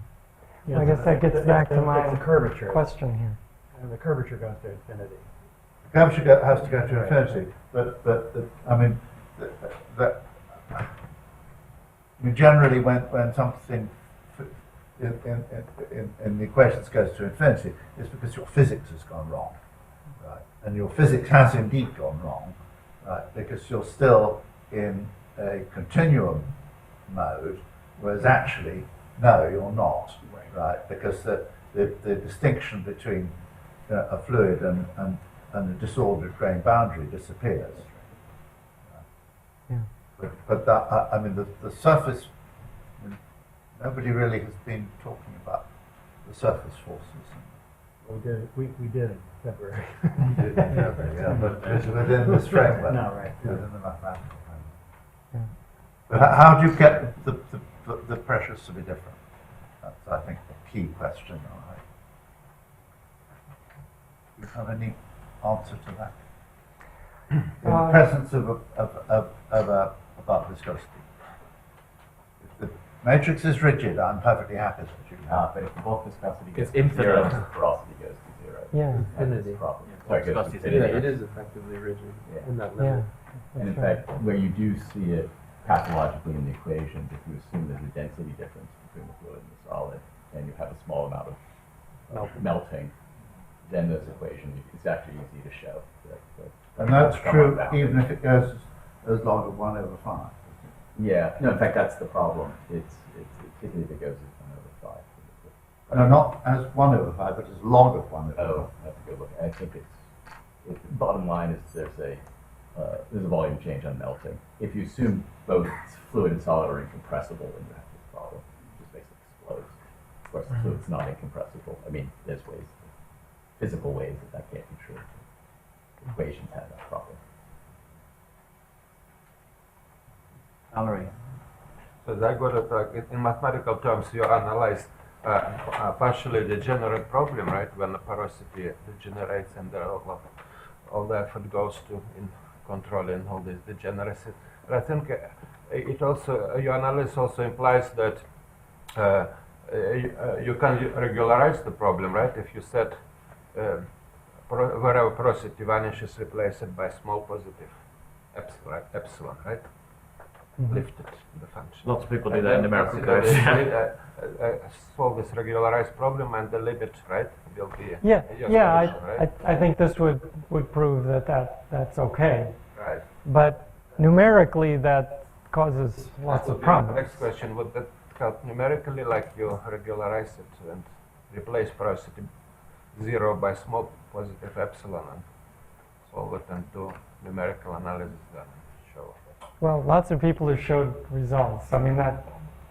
S2: I guess that gets back to my
S3: the curvature.
S2: question here.
S3: And the curvature goes to infinity.
S5: The curvature has to go to infinity, but I mean, generally when something in the equations goes to infinity, it's because your physics has gone wrong, right? And your physics has indeed gone wrong, right? Because you're still in a continuum mode, whereas actually, no, you're not, right? Because the distinction between a fluid and a disordered grain boundary disappears.
S2: Yeah.
S5: But that, I mean, the surface, I mean, nobody really has been talking about the surface forces.
S3: We did in February.
S5: Yeah, but it's within this framework.
S3: No, right.
S5: Within the mathematical framework.
S2: Yeah.
S5: But how do you get the pressures to be different? That's, I think, the key question. All right. Do you have any answer to that? In the presence of about viscosity. If the matrix is rigid, I'm perfectly happy that you can have
S6: But if the bulk viscosity goes
S1: It's
S6: to
S1: infinite.
S6: zero, the porosity goes to zero.
S2: Yeah.
S6: That's the
S3: Infinity.
S6: problem.
S1: Yeah,
S6: Sorry, it goes to
S1: viscosity is
S3: Yeah,
S6: infinity.
S3: it is effectively rigid
S6: Yeah.
S3: in that
S2: Yeah.
S3: limit.
S6: And in
S2: That's right.
S6: fact, where you do see it pathologically in the equation, if you assume there's a density difference between the fluid and the solid, and you have a small amount of melting, then this equation, it's actually easy to show.
S5: And that's
S6: Come
S5: true
S6: on down.
S5: even if it goes as log of 1/5.
S6: Yeah, no, in fact, that's the problem. It's particularly if it goes as 1/5.
S5: No, not as 1/5, but as log of 1/5.
S6: Oh, that's a good look. I think it's bottom line is there's a volume change on melting. If you assume both fluid and solid are incompressible, then you have this problem. It just basically explodes. Of course, the fluid's not incompressible. I mean, there's ways, physical ways that can't be true. Equations have that problem.
S1: Valerie.
S4: So I got it, in mathematical terms, you analyze partially degenerate problem, right? When the porosity degenerates and all the effort goes to in controlling all this degeneracy. But I think it also your analysis also implies that you can regularize the problem, right? If you set wherever porosity vanishes, replace it by small positive epsilon, right? Lifted the function.
S1: Lots of people do that in numerical
S4: So
S1: codes.
S4: solve this regularized problem, and the limit, right, will be
S2: Yeah,
S4: your
S2: yeah.
S4: solution, right?
S2: I think this would prove that's okay.
S4: Right.
S2: But numerically, that causes lots of
S4: The
S2: problems.
S4: next question, would that help numerically, like you regularize it and replace porosity 0 by small positive epsilon and solve it and do numerical analysis then show.
S2: Well, lots of people have showed results. I mean, that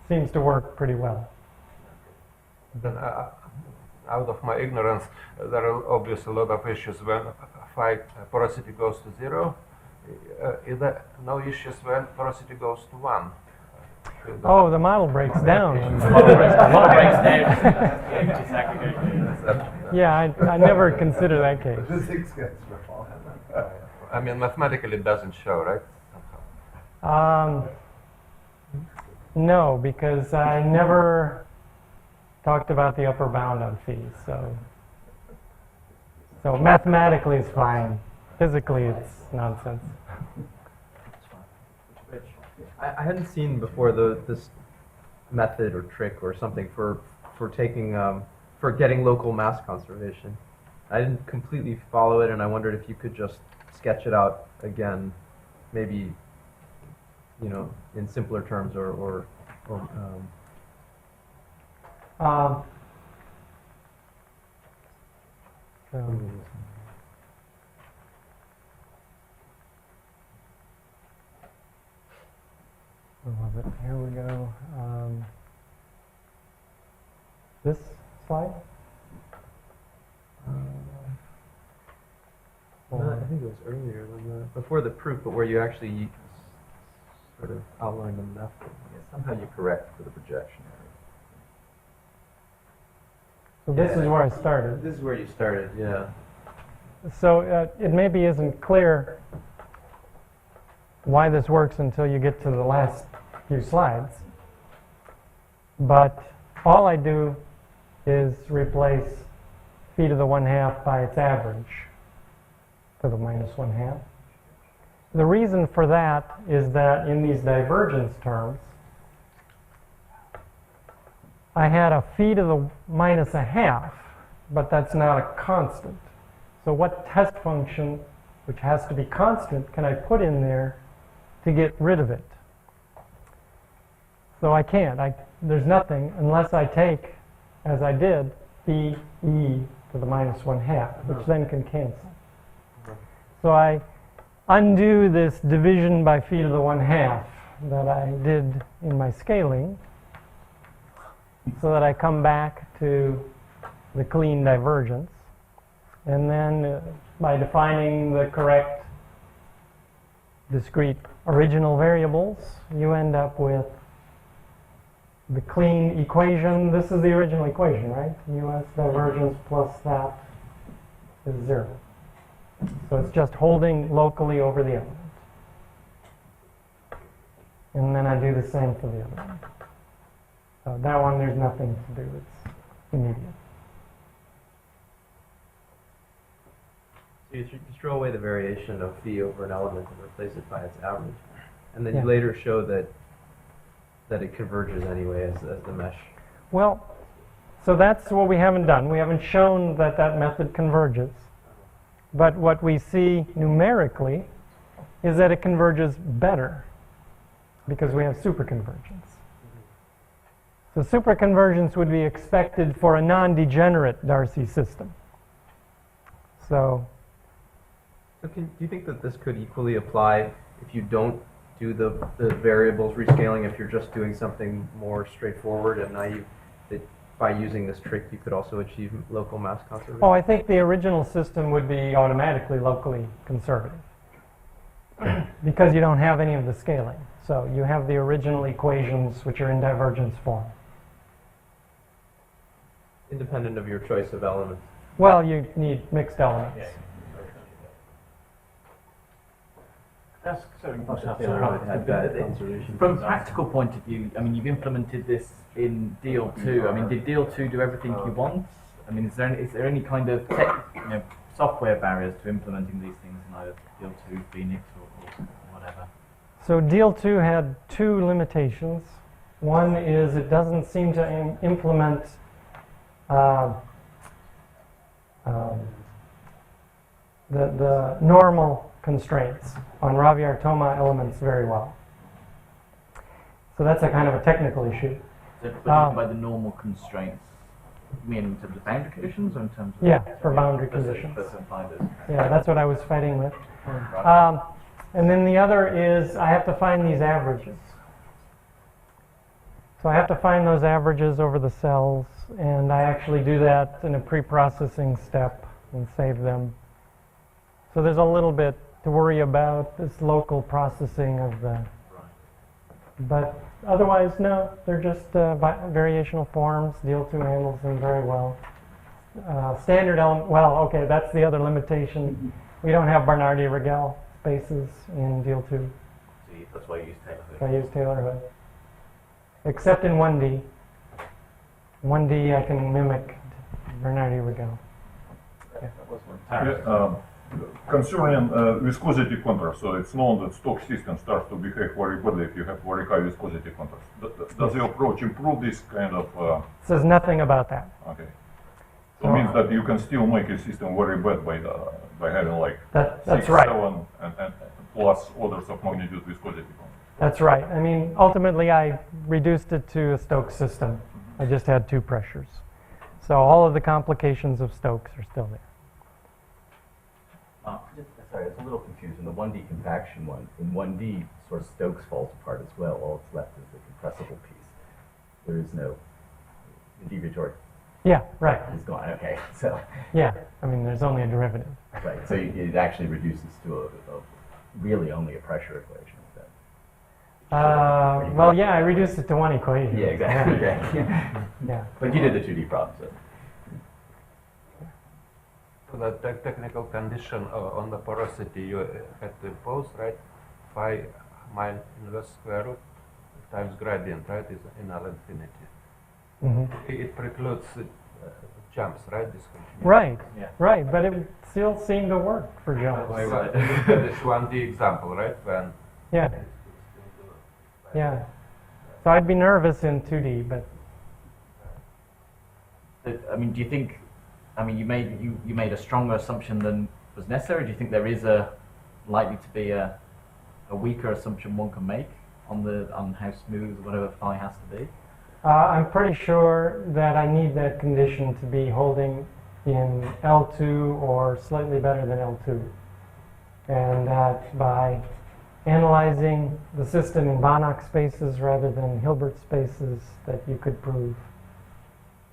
S2: seems to work pretty well.
S4: Then, out of my ignorance, there are obviously a lot of issues when porosity goes to 0. Is there no issues when porosity goes to 1?
S2: Oh, the model breaks down.
S1: Model breaks down. Empty segregation.
S2: Yeah, I never consider that case.
S5: Physics gets wrong.
S4: I mean, mathematically it doesn't show, right?
S2: No, because I never talked about the upper bound on phi. So mathematically it's fine. Physically it's nonsense.
S3: I hadn't seen before this method or trick or something for taking for getting local mass conservation. I didn't completely follow it, and I wondered if you could just sketch it out again, maybe in simpler terms or
S2: where was it? Here we go. This slide?
S3: I think it was earlier than that, before the proof, but where you actually sort of outlined the method.
S6: Yeah, somehow you correct for the projection area.
S2: So this is where I started.
S3: This is where you started, yeah.
S2: So it maybe isn't clear why this works until you get to the last few slides. But all I do is replace phi to the 1/2 by its average to the -1/2. The reason for that is that in these divergence terms, I had a phi to the -1/2, but that's not a constant. So what test function, which has to be constant, can I put in there to get rid of it? So I can't. There's nothing unless I take, as I did, phi e to the -1/2, which then can cancel. So I undo this division by phi to the 1/2 that I did in my scaling, so that I come back to the clean divergence. And then by defining the correct discrete original variables, you end up with the clean equation. This is the original equation, right? US divergence plus that is 0. So it's just holding locally over the element. And then I do the same for the other one. So that one there's nothing to do, it's immediate.
S3: So you throw away the variation of phi over an element and replace it by its average. And then
S2: Yeah.
S3: you later show that it converges anyway as the mesh.
S2: Well, so that's what we haven't done. We haven't shown that that method converges. But what we see numerically is that it converges better because we have superconvergence. So superconvergence would be expected for a non-degenerate Darcy system. So
S3: So do you think that this could equally apply if you don't do the variables rescaling, if you're just doing something more straightforward and naive, that by using this trick you could also achieve local mass conservation?
S2: oh, I think the original system would be automatically locally conservative because you don't have any of the scaling. So you have the original equations which are in divergence form.
S3: Independent of your choice of elements.
S2: Well, you need mixed elements.
S1: That's
S6: Had
S1: bad
S6: conservation.
S1: From a practical point of view, I mean, you've implemented this in DL2. I mean, did DL2 do everything you want? I mean, is there any kind of software barriers to implementing these things in either DL2, Phoenix, or whatever?
S2: So DL2 had two limitations. One is it doesn't seem to implement the normal constraints on Ravi-Artoma elements very well. So that's a kind of a technical issue.
S1: So by the normal constraints, you mean in terms of boundary conditions or in terms of...
S2: Yeah, for boundary conditions. Yeah, that's what I was fighting with. And then the other is I have to find these averages. So I have to find those averages over the cells, and I actually do that in a pre-processing step and save them. So there's a little bit to worry about this local processing of the... But otherwise, no. They're just variational forms. DL2 handles them very well. Standard element, well, okay, that's the other limitation. We don't have Barnardi-Rigel spaces in DL2.
S1: So that's why you use Taylor
S2: So I use Taylor-Hood. Except in 1D. 1D I can mimic Barnardi-Rigel.
S9: Concerning viscosity contrast, so it's known that Stokes system starts to behave very badly if you have very high viscosity contrast. Does your approach improve this kind of?
S2: Says nothing about that.
S9: Okay. So it means that you can still make a system very bad by having like
S2: That's
S9: 6,
S2: right.
S9: 7, and plus orders of magnitude viscosity contrast.
S2: That's right. I mean, ultimately, I reduced it to a Stokes system. I just had 2 pressures. So all of the complications of Stokes are still there.
S6: Sorry, I was a little confused. In the 1D compaction one, in 1D, sort of Stokes falls apart as well. All that's left is the compressible piece. There is no, the deviatory
S2: Yeah, right.
S6: is gone. Okay, so,
S2: Yeah. I mean, there's only a derivative.
S6: right, so it actually reduces to really only a pressure equation instead.
S2: Well, yeah, I reduced it to 1 equation.
S6: Yeah, exactly. Yeah.
S2: Yeah.
S6: But you did the 2D problem, so.
S4: So the technical condition on the porosity you had to impose, right? Phi minus inverse square root times gradient, right, is in L infinity.
S2: Mm-hmm.
S4: It precludes jumps, right? Discontinuity.
S2: Right.
S1: Yeah.
S2: Right. But it still seemed to work for jumps.
S4: This 1D example, right? When
S2: Yeah. Yeah. So I'd be nervous in 2D, but
S1: I mean, do you think? I mean, you made a stronger assumption than was necessary. Do you think there is likely to be a weaker assumption one can make on how smooth whatever phi has to be?
S2: I'm pretty sure that I need that condition to be holding in L2 or slightly better than L2. And that by analyzing the system in Banach spaces rather than Hilbert spaces, that you could prove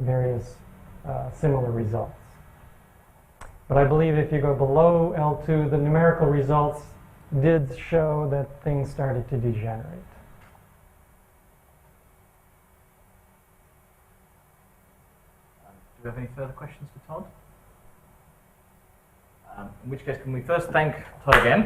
S2: various similar results. But I believe if you go below L2, the numerical results did show that things started to degenerate.
S1: Do we have any further questions for Todd? In which case, can we first thank Todd again?